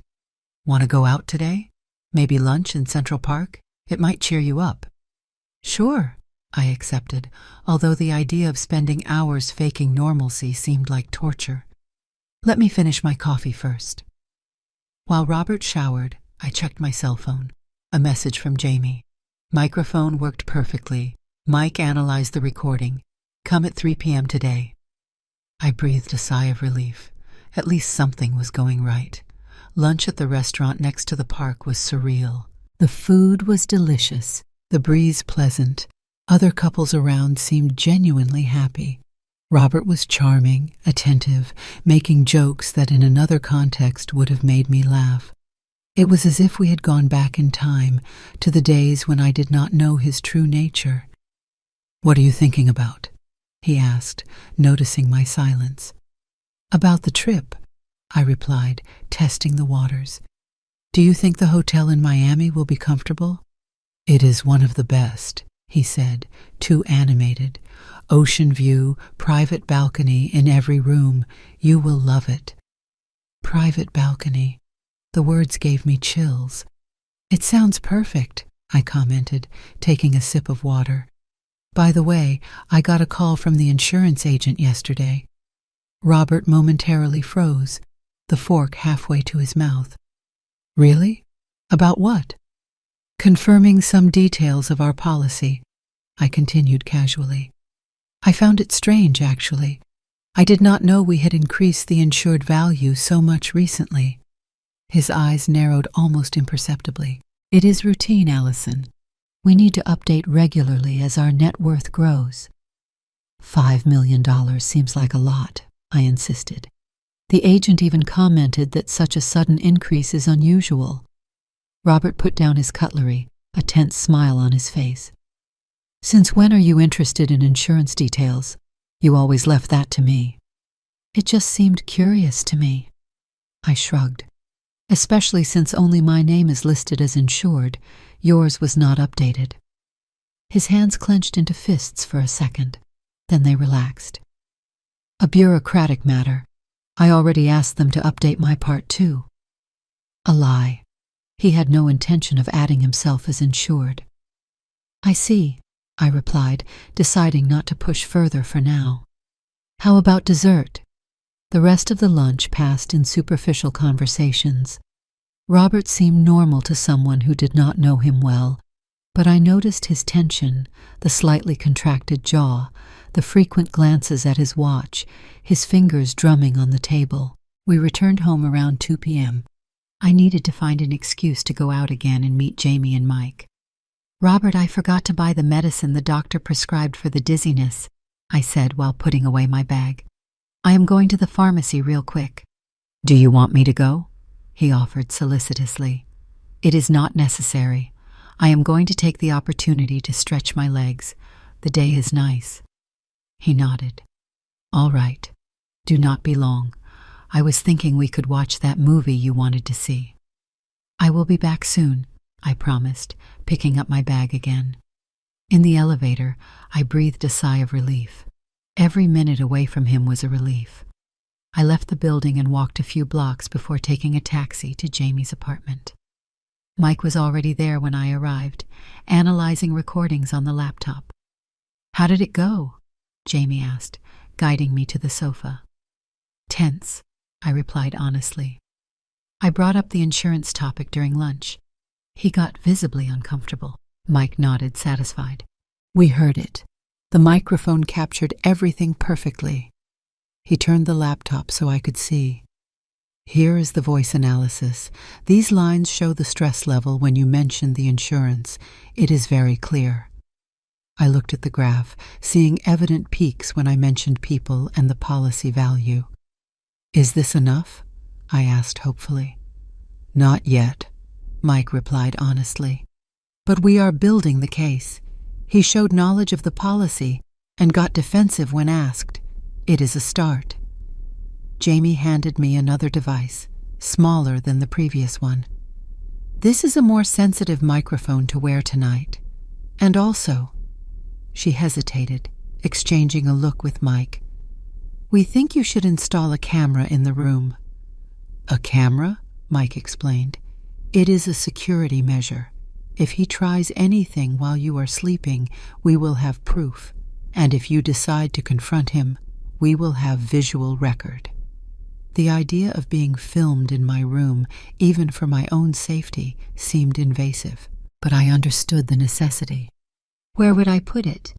Want to go out today? Maybe lunch in Central Park? It might cheer you up. Sure, I accepted, although the idea of spending hours faking normalcy seemed like torture. Let me finish my coffee first. While Robert showered, I checked my cell phone. A message from Jamie. Microphone worked perfectly. Mike analyzed the recording. Come at 3 p.m. today. I breathed a sigh of relief. At least something was going right. Lunch at the restaurant next to the park was surreal. The food was delicious, the breeze pleasant. Other couples around seemed genuinely happy. Robert was charming, attentive, making jokes that in another context would have made me laugh. It was as if we had gone back in time to the days when I did not know his true nature. What are you thinking about? He asked, noticing my silence. About the trip, I replied, testing the waters. Do you think the hotel in Miami will be comfortable? It is one of the best, he said, too animated. Ocean view, private balcony in every room. You will love it. Private balcony. The words gave me chills. It sounds perfect, I commented, taking a sip of water. By the way, I got a call from the insurance agent yesterday. Robert momentarily froze, the fork halfway to his mouth. Really? About what? Confirming some details of our policy, I continued casually. I found it strange, actually. I did not know we had increased the insured value so much recently. His eyes narrowed almost imperceptibly. It is routine, Allison. We need to update regularly as our net worth grows. $5 million seems like a lot, I insisted. The agent even commented that such a sudden increase is unusual. Robert put down his cutlery, a tense smile on his face. Since when are you interested in insurance details? You always left that to me. It just seemed curious to me. I shrugged. Especially since only my name is listed as insured, yours was not updated. His hands clenched into fists for a second, then they relaxed. A bureaucratic matter. I already asked them to update my part too. A lie. He had no intention of adding himself as insured. I see, I replied, deciding not to push further for now. How about dessert? The rest of the lunch passed in superficial conversations. Robert seemed normal to someone who did not know him well, but I noticed his tension, the slightly contracted jaw, the frequent glances at his watch, his fingers drumming on the table. We returned home around 2 p.m. I needed to find an excuse to go out again and meet Jamie and Mike. Robert, I forgot to buy the medicine the doctor prescribed for the dizziness, I said while putting away my bag. I am going to the pharmacy real quick. Do you want me to go? He offered solicitously. It is not necessary. I am going to take the opportunity to stretch my legs. The day is nice. He nodded. All right. Do not be long. I was thinking we could watch that movie you wanted to see. I will be back soon, I promised, picking up my bag again. In the elevator, I breathed a sigh of relief. Every minute away from him was a relief. I left the building and walked a few blocks before taking a taxi to Jamie's apartment. Mike was already there when I arrived, analyzing recordings on the laptop. How did it go? Jamie asked, guiding me to the sofa. Tense, I replied honestly. I brought up the insurance topic during lunch. He got visibly uncomfortable. Mike nodded, satisfied. We heard it. The microphone captured everything perfectly. He turned the laptop so I could see. Here is the voice analysis. These lines show the stress level when you mention the insurance. It is very clear. I looked at the graph, seeing evident peaks when I mentioned people and the policy value. Is this enough? I asked hopefully. Not yet, Mike replied honestly. But we are building the case. He showed knowledge of the policy and got defensive when asked. It is a start. Jamie handed me another device, smaller than the previous one. This is a more sensitive microphone to wear tonight. And also, she hesitated, exchanging a look with Mike. We think you should install a camera in the room. A camera? Mike explained. It is a security measure. If he tries anything while you are sleeping, we will have proof. And if you decide to confront him, we will have visual record. The idea of being filmed in my room, even for my own safety, seemed invasive, but I understood the necessity. Where would I put it?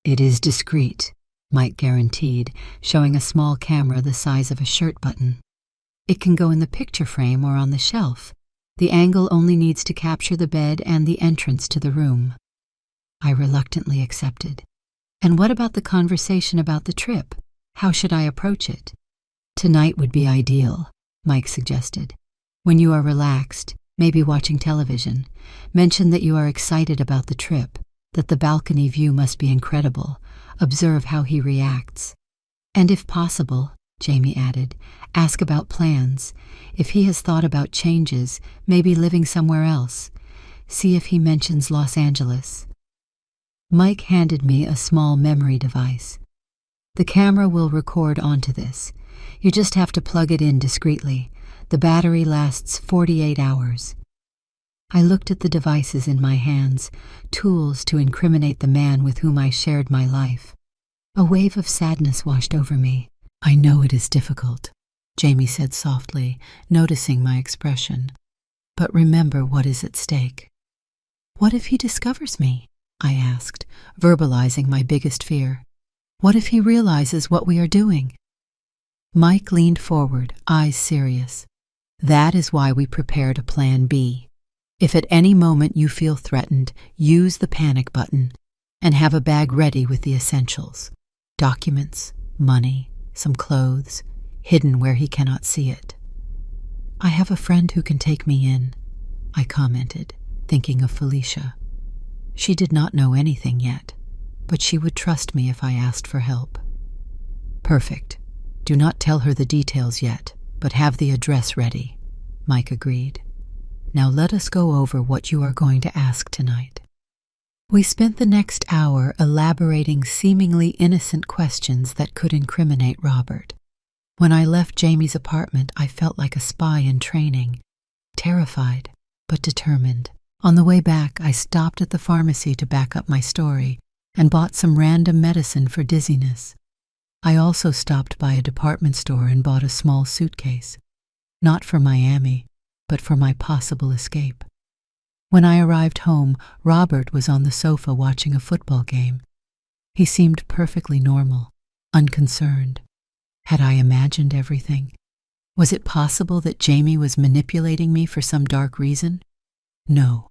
It is discreet, Mike guaranteed, showing a small camera the size of a shirt button. It can go in the picture frame or on the shelf. The angle only needs to capture the bed and the entrance to the room. I reluctantly accepted. And what about the conversation about the trip? How should I approach it? Tonight would be ideal, Mike suggested. When you are relaxed, maybe watching television, mention that you are excited about the trip, that the balcony view must be incredible. Observe how he reacts. And if possible, Jamie added, ask about plans. If he has thought about changes, maybe living somewhere else. See if he mentions Los Angeles. Mike handed me a small memory device. The camera will record onto this. You just have to plug it in discreetly. The battery lasts 48 hours. I looked at the devices in my hands, tools to incriminate the man with whom I shared my life. A wave of sadness washed over me. I know it is difficult, Jamie said softly, noticing my expression. But remember what is at stake. What if he discovers me? I asked, verbalizing my biggest fear. What if he realizes what we are doing? Mike leaned forward, eyes serious. That is why we prepared a plan B. If at any moment you feel threatened, use the panic button and have a bag ready with the essentials. Documents, money, some clothes, hidden where he cannot see it. I have a friend who can take me in, I commented, thinking of Felicia. She did not know anything yet, but she would trust me if I asked for help. Perfect. Do not tell her the details yet, but have the address ready, Mike agreed. Now let us go over what you are going to ask tonight. We spent the next hour elaborating seemingly innocent questions that could incriminate Robert. When I left Jamie's apartment, I felt like a spy in training, terrified but determined. On the way back, I stopped at the pharmacy to back up my story and bought some random medicine for dizziness. I also stopped by a department store and bought a small suitcase, not for Miami, but for my possible escape. When I arrived home, Robert was on the sofa watching a football game. He seemed perfectly normal, unconcerned. Had I imagined everything? Was it possible that Jamie was manipulating me for some dark reason? No.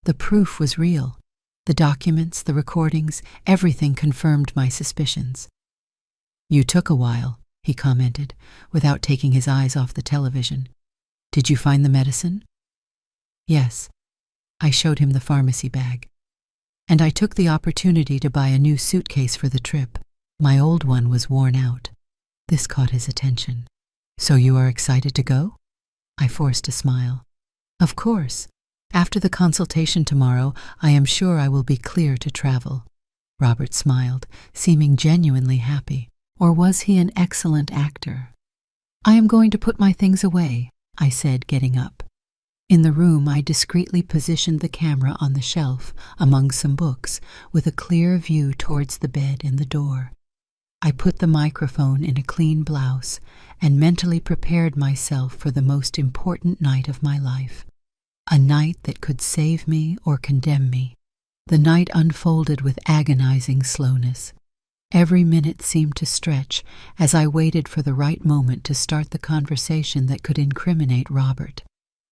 The proof was real. The documents, the recordings, everything confirmed my suspicions. You took a while, he commented, without taking his eyes off the television. Did you find the medicine? Yes. I showed him the pharmacy bag. And I took the opportunity to buy a new suitcase for the trip. My old one was worn out. This caught his attention. So you are excited to go? I forced a smile. Of course. After the consultation tomorrow, I am sure I will be clear to travel. Robert smiled, seeming genuinely happy. Or was he an excellent actor? I am going to put my things away, I said, getting up. In the room, I discreetly positioned the camera on the shelf among some books, with a clear view towards the bed and the door. I put the microphone in a clean blouse and mentally prepared myself for the most important night of my life. A night that could save me or condemn me. The night unfolded with agonizing slowness. Every minute seemed to stretch as I waited for the right moment to start the conversation that could incriminate Robert.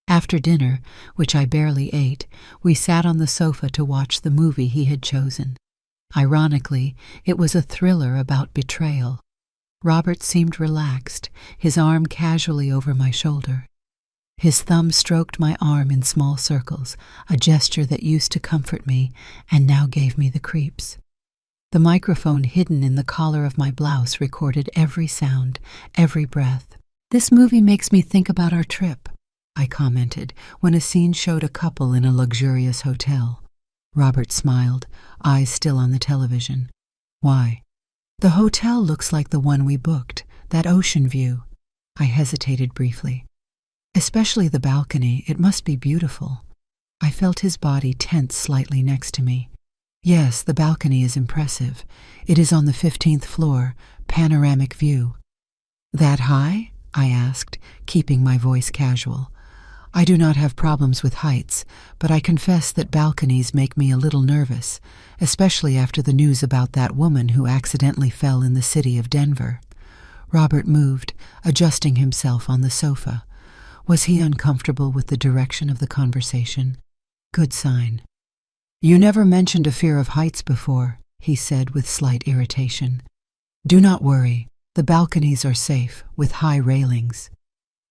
After dinner, which I barely ate, we sat on the sofa to watch the movie he had chosen. Ironically, it was a thriller about betrayal. Robert seemed relaxed, his arm casually over my shoulder. His thumb stroked my arm in small circles, a gesture that used to comfort me and now gave me the creeps. The microphone hidden in the collar of my blouse recorded every sound, every breath. This movie makes me think about our trip, I commented, when a scene showed a couple in a luxurious hotel. Robert smiled, eyes still on the television. Why? The hotel looks like the one we booked, that ocean view. I hesitated briefly. Especially the balcony, it must be beautiful. I felt his body tense slightly next to me. Yes, the balcony is impressive. It is on the 15th floor, panoramic view. That high? I asked, keeping my voice casual. I do not have problems with heights, but I confess that balconies make me a little nervous, especially after the news about that woman who accidentally fell in the city of Denver. Robert moved, adjusting himself on the sofa. Was he uncomfortable with the direction of the conversation? Good sign. You never mentioned a fear of heights before, he said with slight irritation. Do not worry. The balconies are safe, with high railings.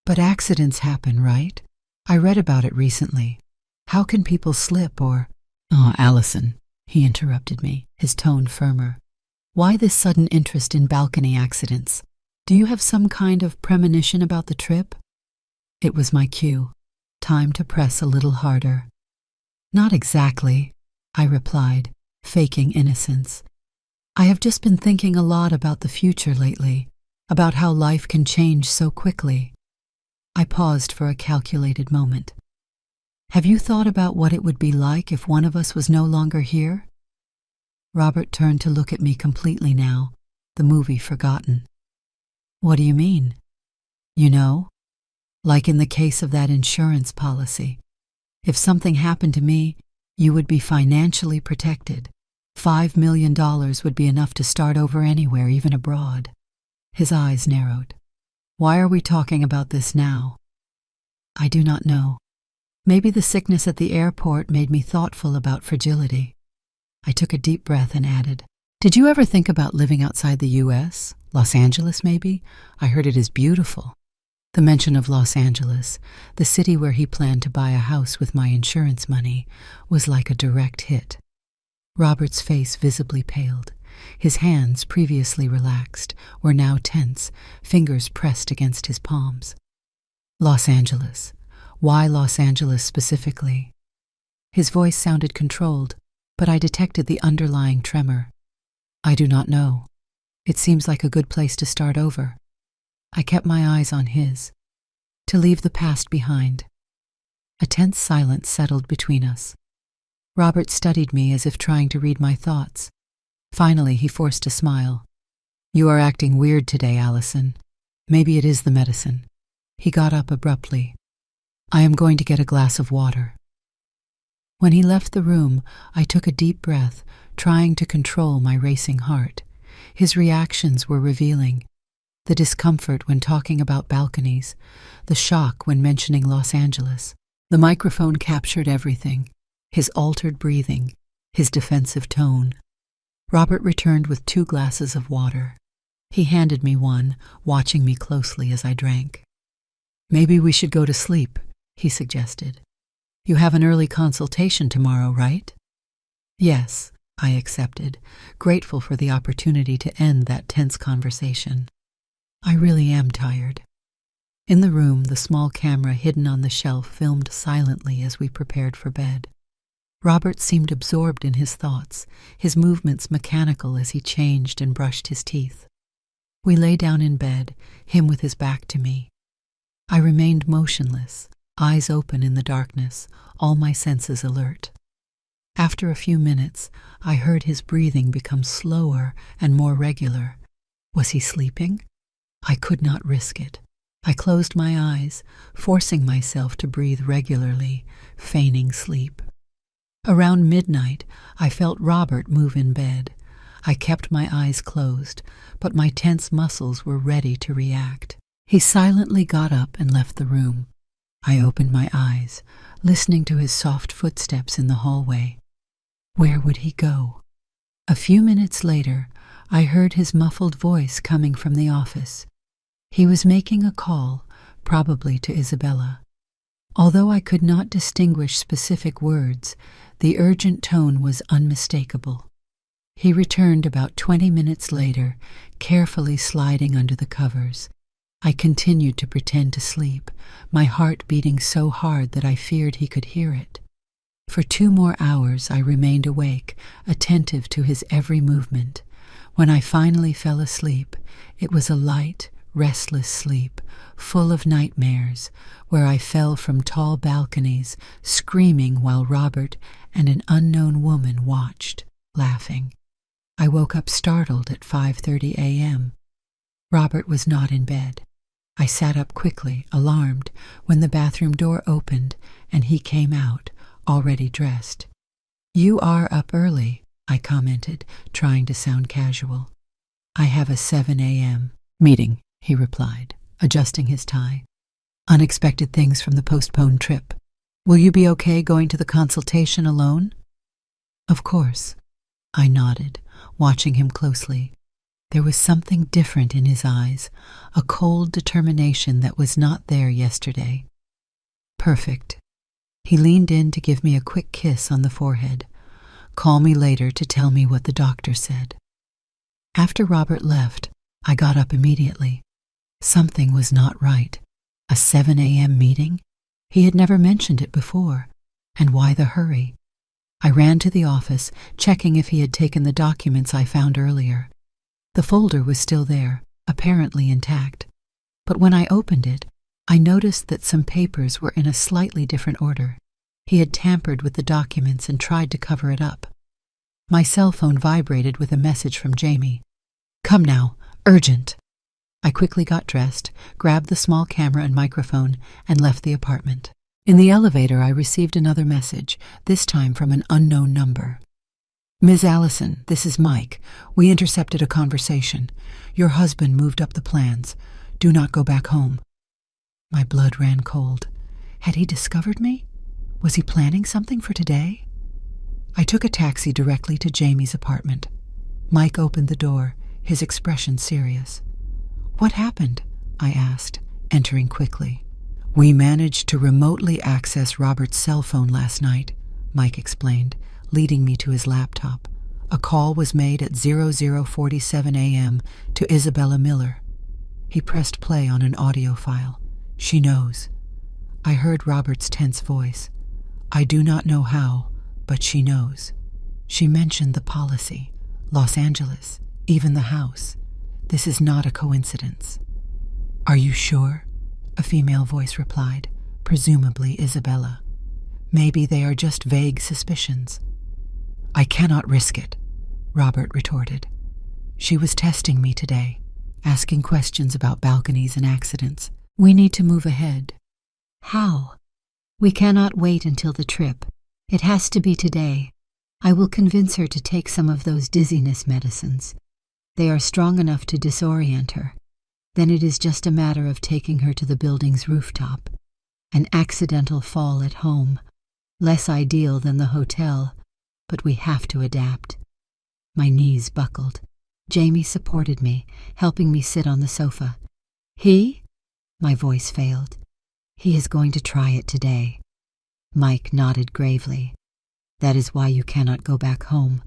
But accidents happen, right? I read about it recently. How can people slip or— Oh, Allison, he interrupted me, his tone firmer. Why this sudden interest in balcony accidents? Do you have some kind of premonition about the trip? It was my cue. Time to press a little harder. Not exactly, I replied, faking innocence. I have just been thinking a lot about the future lately, about how life can change so quickly. I paused for a calculated moment. Have you thought about what it would be like if one of us was no longer here? Robert turned to look at me completely now, the movie forgotten. What do you mean? You know, like in the case of that insurance policy. If something happened to me, you would be financially protected. $5 million would be enough to start over anywhere, even abroad. His eyes narrowed. Why are we talking about this now? I do not know. Maybe the sickness at the airport made me thoughtful about fragility. I took a deep breath and added, Did you ever think about living outside the U.S.? Los Angeles, maybe? I heard it is beautiful. The mention of Los Angeles, the city where he planned to buy a house with my insurance money, was like a direct hit. Robert's face visibly paled. His hands, previously relaxed, were now tense, fingers pressed against his palms. Los Angeles. Why Los Angeles specifically? His voice sounded controlled, but I detected the underlying tremor. I do not know. It seems like a good place to start over. I kept my eyes on his. To leave the past behind. A tense silence settled between us. Robert studied me as if trying to read my thoughts. Finally, he forced a smile. You are acting weird today, Allison. Maybe it is the medicine. He got up abruptly. I am going to get a glass of water. When he left the room, I took a deep breath, trying to control my racing heart. His reactions were revealing. The discomfort when talking about balconies, the shock when mentioning Los Angeles. The microphone captured everything. His altered breathing, his defensive tone. Robert returned with 2 glasses of water. He handed me one, watching me closely as I drank. Maybe we should go to sleep, he suggested. You have an early consultation tomorrow, right? Yes, I accepted, grateful for the opportunity to end that tense conversation. I really am tired. In the room, the small camera hidden on the shelf filmed silently as we prepared for bed. Robert seemed absorbed in his thoughts, his movements mechanical as he changed and brushed his teeth. We lay down in bed, him with his back to me. I remained motionless, eyes open in the darkness, all my senses alert. After a few minutes, I heard his breathing become slower and more regular. Was he sleeping? I could not risk it. I closed my eyes, forcing myself to breathe regularly, feigning sleep. Around midnight, I felt Robert move in bed. I kept my eyes closed, but my tense muscles were ready to react. He silently got up and left the room. I opened my eyes, listening to his soft footsteps in the hallway. Where would he go? A few minutes later, I heard his muffled voice coming from the office. He was making a call, probably to Isabella. Although I could not distinguish specific words, the urgent tone was unmistakable. He returned about 20 minutes later, carefully sliding under the covers. I continued to pretend to sleep, my heart beating so hard that I feared he could hear it. For 2 more hours I remained awake, attentive to his every movement, When I finally fell asleep, it was a light, restless sleep, full of nightmares, where I fell from tall balconies, screaming while Robert and an unknown woman watched, laughing. I woke up startled at 5:30 a.m. Robert was not in bed. I sat up quickly, alarmed, when the bathroom door opened and he came out, already dressed. "You are up early," I commented, trying to sound casual. "I have a 7 a.m. meeting," he replied, adjusting his tie. "Unexpected things from the postponed trip. Will you be okay going to the consultation alone?" "Of course." I nodded, watching him closely. There was something different in his eyes, a cold determination that was not there yesterday. "Perfect." He leaned in to give me a quick kiss on the forehead. "Call me later to tell me what the doctor said." After Robert left, I got up immediately. Something was not right. A 7 a.m. meeting? He had never mentioned it before. And why the hurry? I ran to the office, checking if he had taken the documents I found earlier. The folder was still there, apparently intact. But when I opened it, I noticed that some papers were in a slightly different order. He had tampered with the documents and tried to cover it up. My cell phone vibrated with a message from Jamie. "Come now, urgent." I quickly got dressed, grabbed the small camera and microphone, and left the apartment. In the elevator, I received another message, this time from an unknown number. "Ms. Allison, this is Mike. We intercepted a conversation. Your husband moved up the plans. Do not go back home." My blood ran cold. Had he discovered me? Was he planning something for today? I took a taxi directly to Jamie's apartment. Mike opened the door, his expression serious. "What happened?" I asked, entering quickly. "We managed to remotely access Robert's cell phone last night," Mike explained, leading me to his laptop. "A call was made at 00:47 a.m. to Isabella Miller." He pressed play on an audio file. "She knows." I heard Robert's tense voice. "I do not know how, but she knows. She mentioned the policy, Los Angeles, even the house. This is not a coincidence." "Are you sure?" a female voice replied, presumably Isabella. "Maybe they are just vague suspicions." "I cannot risk it," Robert retorted. "She was testing me today, asking questions about balconies and accidents. We need to move ahead." "How?" "We cannot wait until the trip. It has to be today. I will convince her to take some of those dizziness medicines. They are strong enough to disorient her. Then it is just a matter of taking her to the building's rooftop. An accidental fall at home. Less ideal than the hotel, but we have to adapt." My knees buckled. Jamie supported me, helping me sit on the sofa. "He?" My voice failed. "He is going to try it today." Mike nodded gravely. "That is why you cannot go back home.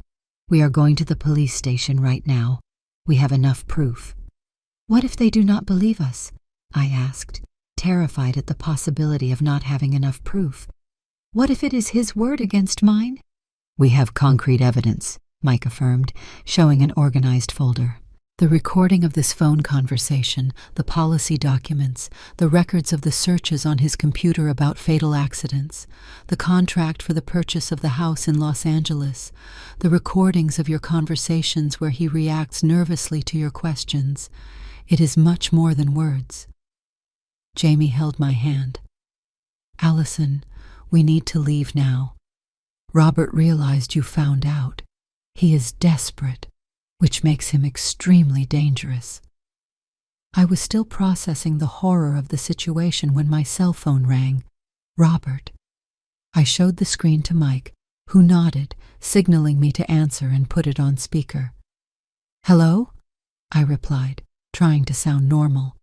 We are going to the police station right now. We have enough proof." "What if they do not believe us?" I asked, terrified at the possibility of not having enough proof. "What if it is his word against mine?" "We have concrete evidence," Mike affirmed, showing an organized folder. The recording of this phone conversation, the policy documents, the records of the searches on his computer about fatal accidents, the contract for the purchase of the house in Los Angeles, the recordings of your conversations where he reacts nervously to your questions. It is much more than words. Jamie held my hand. "Allison, we need to leave now. Robert realized you found out. He is desperate, which makes him extremely dangerous." I was still processing the horror of the situation when my cell phone rang. Robert. I showed the screen to Mike, who nodded, signaling me to answer and put it on speaker. "Hello?" I replied, trying to sound normal.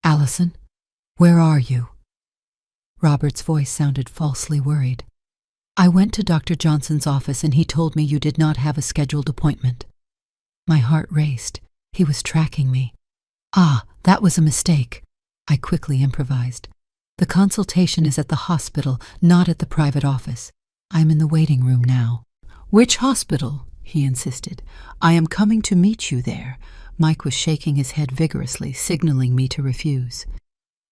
"Allison, where are you?" Robert's voice sounded falsely worried. "I went to Dr. Johnson's office and he told me you did not have a scheduled appointment." My heart raced. He was tracking me. "Ah, that was a mistake," I quickly improvised. "The consultation is at the hospital, not at the private office. I'm in the waiting room now." "Which hospital?" he insisted. "I am coming to meet you there." Mike was shaking his head vigorously, signaling me to refuse.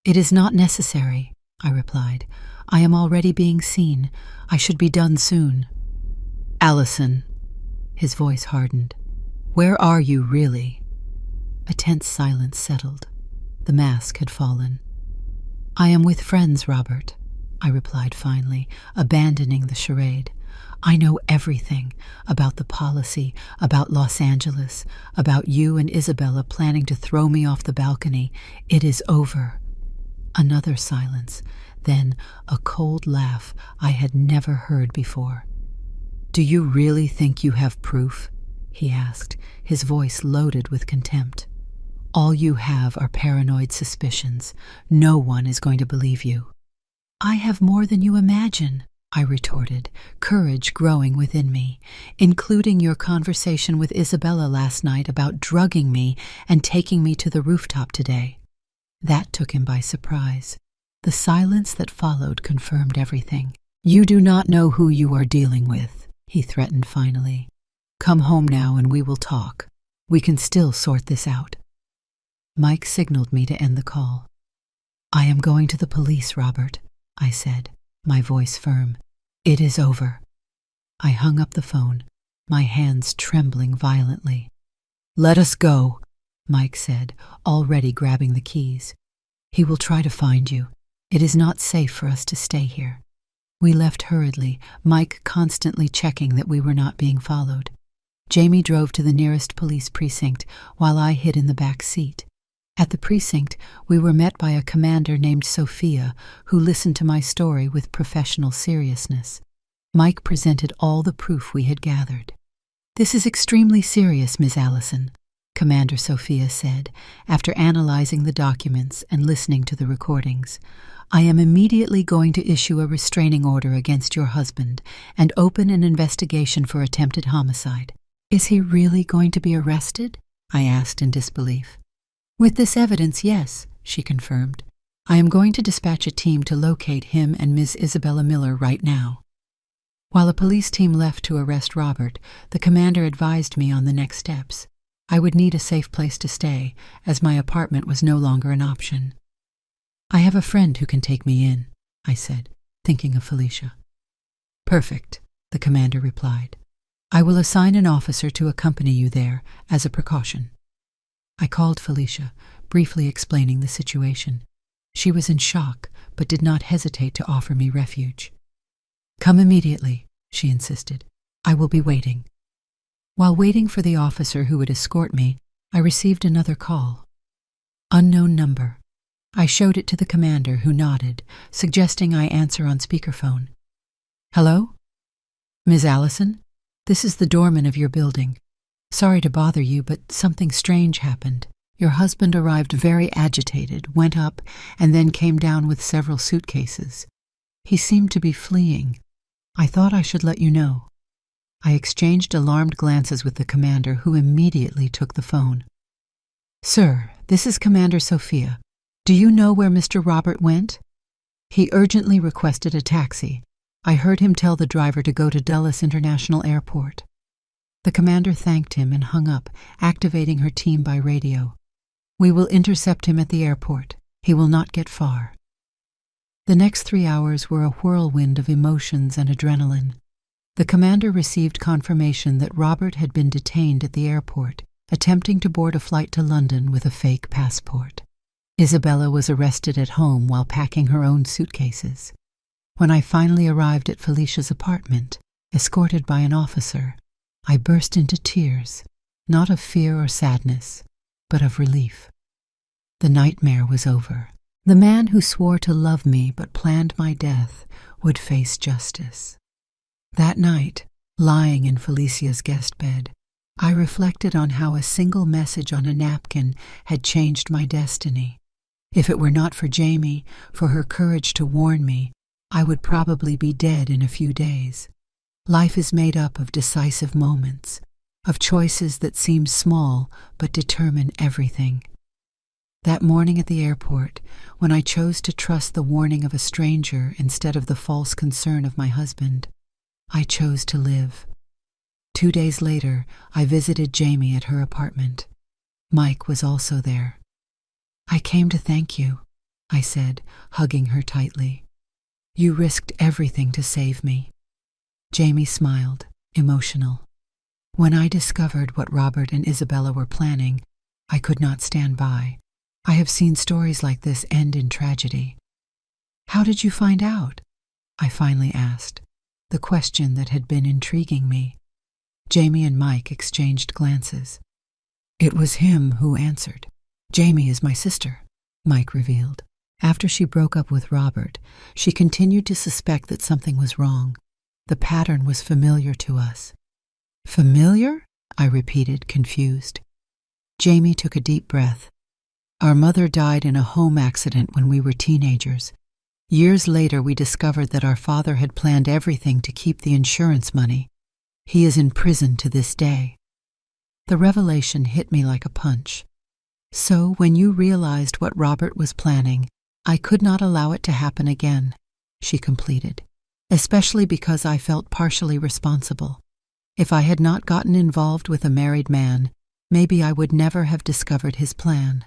"It is not necessary," I replied. "I am already being seen. I should be done soon." "Allison," his voice hardened. "Where are you really?" A tense silence settled. The mask had fallen. "I am with friends, Robert," I replied finally, abandoning the charade. "I know everything about the policy, about Los Angeles, about you and Isabella planning to throw me off the balcony. It is over." Another silence, then a cold laugh I had never heard before. "Do you really think you have proof?" he asked, his voice loaded with contempt. "All you have are paranoid suspicions. No one is going to believe you." "I have more than you imagine," I retorted, courage growing within me, "including your conversation with Isabella last night about drugging me and taking me to the rooftop today." That took him by surprise. The silence that followed confirmed everything. "You do not know who you are dealing with," he threatened finally. "Come home now and we will talk. We can still sort this out." Mike signaled me to end the call. "I am going to the police, Robert," I said, my voice firm. "It is over." I hung up the phone, my hands trembling violently. "Let us go," Mike said, already grabbing the keys. "He will try to find you. It is not safe for us to stay here." We left hurriedly, Mike constantly checking that we were not being followed. Jamie drove to the nearest police precinct while I hid in the back seat. At the precinct, we were met by a commander named Sophia, who listened to my story with professional seriousness. Mike presented all the proof we had gathered. "This is extremely serious, Ms. Allison," Commander Sophia said, after analyzing the documents and listening to the recordings. "I am immediately going to issue a restraining order against your husband and open an investigation for attempted homicide." "Is he really going to be arrested?" I asked in disbelief. "With this evidence, yes," she confirmed. "I am going to dispatch a team to locate him and Ms. Isabella Miller right now." While a police team left to arrest Robert, the commander advised me on the next steps. I would need a safe place to stay, as my apartment was no longer an option. "I have a friend who can take me in," I said, thinking of Felicia. "Perfect," the commander replied. "I will assign an officer to accompany you there as a precaution." I called Felicia, briefly explaining the situation. She was in shock, but did not hesitate to offer me refuge. "Come immediately," she insisted. "I will be waiting." While waiting for the officer who would escort me, I received another call. Unknown number. I showed it to the commander, who nodded, suggesting I answer on speakerphone. "Hello? Ms. Allison? This is the doorman of your building. Sorry to bother you, but something strange happened. Your husband arrived very agitated, went up, and then came down with several suitcases. He seemed to be fleeing. I thought I should let you know." I exchanged alarmed glances with the commander, who immediately took the phone. "Sir, this is Commander Sophia. Do you know where Mr. Robert went?" "He urgently requested a taxi. I heard him tell the driver to go to Dulles International Airport." The commander thanked him and hung up, activating her team by radio. "We will intercept him at the airport. He will not get far." The next 3 hours were a whirlwind of emotions and adrenaline. The commander received confirmation that Robert had been detained at the airport, attempting to board a flight to London with a fake passport. Isabella was arrested at home while packing her own suitcases. When I finally arrived at Felicia's apartment, escorted by an officer, I burst into tears, not of fear or sadness, but of relief. The nightmare was over. The man who swore to love me but planned my death would face justice. That night, lying in Felicia's guest bed, I reflected on how a single message on a napkin had changed my destiny. If it were not for Jamie, for her courage to warn me, I would probably be dead in a few days. Life is made up of decisive moments, of choices that seem small but determine everything. That morning at the airport, when I chose to trust the warning of a stranger instead of the false concern of my husband, I chose to live. 2 days later, I visited Jamie at her apartment. Mike was also there. "I came to thank you," I said, hugging her tightly. "You risked everything to save me." Jamie smiled, emotional. "When I discovered what Robert and Isabella were planning, I could not stand by. I have seen stories like this end in tragedy." "How did you find out?" I finally asked, the question that had been intriguing me. Jamie and Mike exchanged glances. "It was him who answered. Jamie is my sister," Mike revealed. After she broke up with Robert, she continued to suspect that something was wrong. The pattern was familiar to us. "Familiar?" I repeated, confused. Jamie took a deep breath. "Our mother died in a home accident when we were teenagers. Years later, we discovered that our father had planned everything to keep the insurance money. He is in prison to this day." The revelation hit me like a punch. "So, when you realized what Robert was planning, I could not allow it to happen again," she completed, "especially because I felt partially responsible. If I had not gotten involved with a married man, maybe I would never have discovered his plan."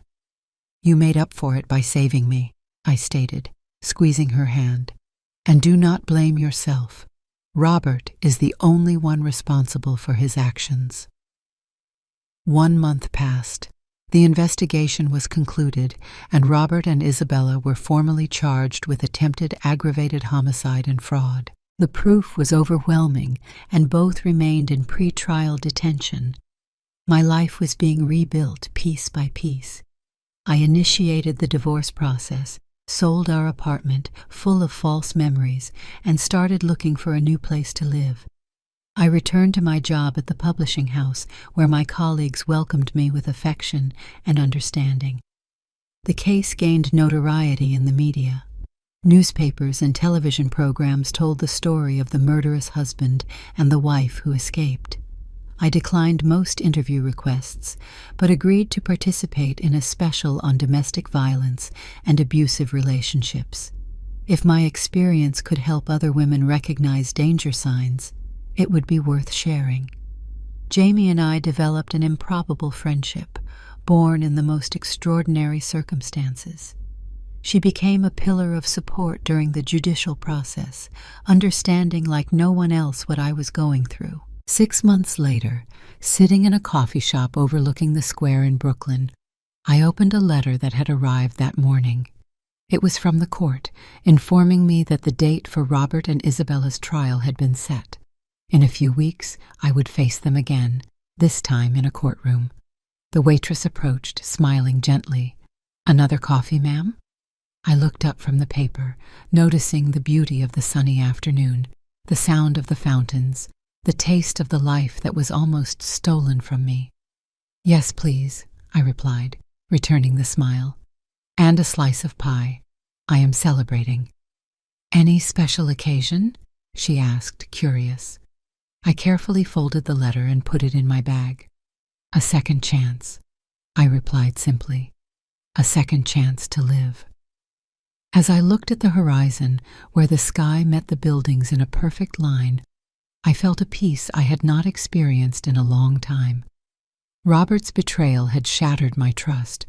"You made up for it by saving me," I stated, squeezing her hand. "And do not blame yourself. Robert is the only one responsible for his actions." 1 month passed. The investigation was concluded, and Robert and Isabella were formally charged with attempted aggravated homicide and fraud. The proof was overwhelming, and both remained in pre-trial detention. My life was being rebuilt piece by piece. I initiated the divorce process, sold our apartment, full of false memories, and started looking for a new place to live. I returned to my job at the publishing house, where my colleagues welcomed me with affection and understanding. The case gained notoriety in the media. Newspapers and television programs told the story of the murderous husband and the wife who escaped. I declined most interview requests, but agreed to participate in a special on domestic violence and abusive relationships. If my experience could help other women recognize danger signs, it would be worth sharing. Jamie and I developed an improbable friendship, born in the most extraordinary circumstances. She became a pillar of support during the judicial process, understanding like no one else what I was going through. 6 months later, sitting in a coffee shop overlooking the square in Brooklyn, I opened a letter that had arrived that morning. It was from the court, informing me that the date for Robert and Isabella's trial had been set. In a few weeks, I would face them again, this time in a courtroom. The waitress approached, smiling gently. "Another coffee, ma'am?" I looked up from the paper, noticing the beauty of the sunny afternoon, the sound of the fountains, the taste of the life that was almost stolen from me. "Yes, please," I replied, returning the smile. "And a slice of pie. I am celebrating." "Any special occasion?" she asked, curious. I carefully folded the letter and put it in my bag. "A second chance," I replied simply. "A second chance to live." As I looked at the horizon, where the sky met the buildings in a perfect line, I felt a peace I had not experienced in a long time. Robert's betrayal had shattered my trust,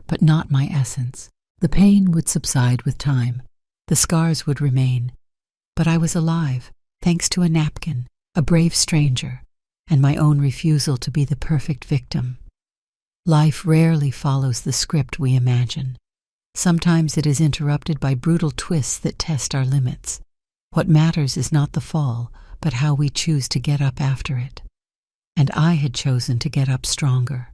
but not my essence. The pain would subside with time. The scars would remain. But I was alive, thanks to a napkin, a brave stranger, and my own refusal to be the perfect victim. Life rarely follows the script we imagine. Sometimes it is interrupted by brutal twists that test our limits. What matters is not the fall, but how we choose to get up after it. And I had chosen to get up stronger.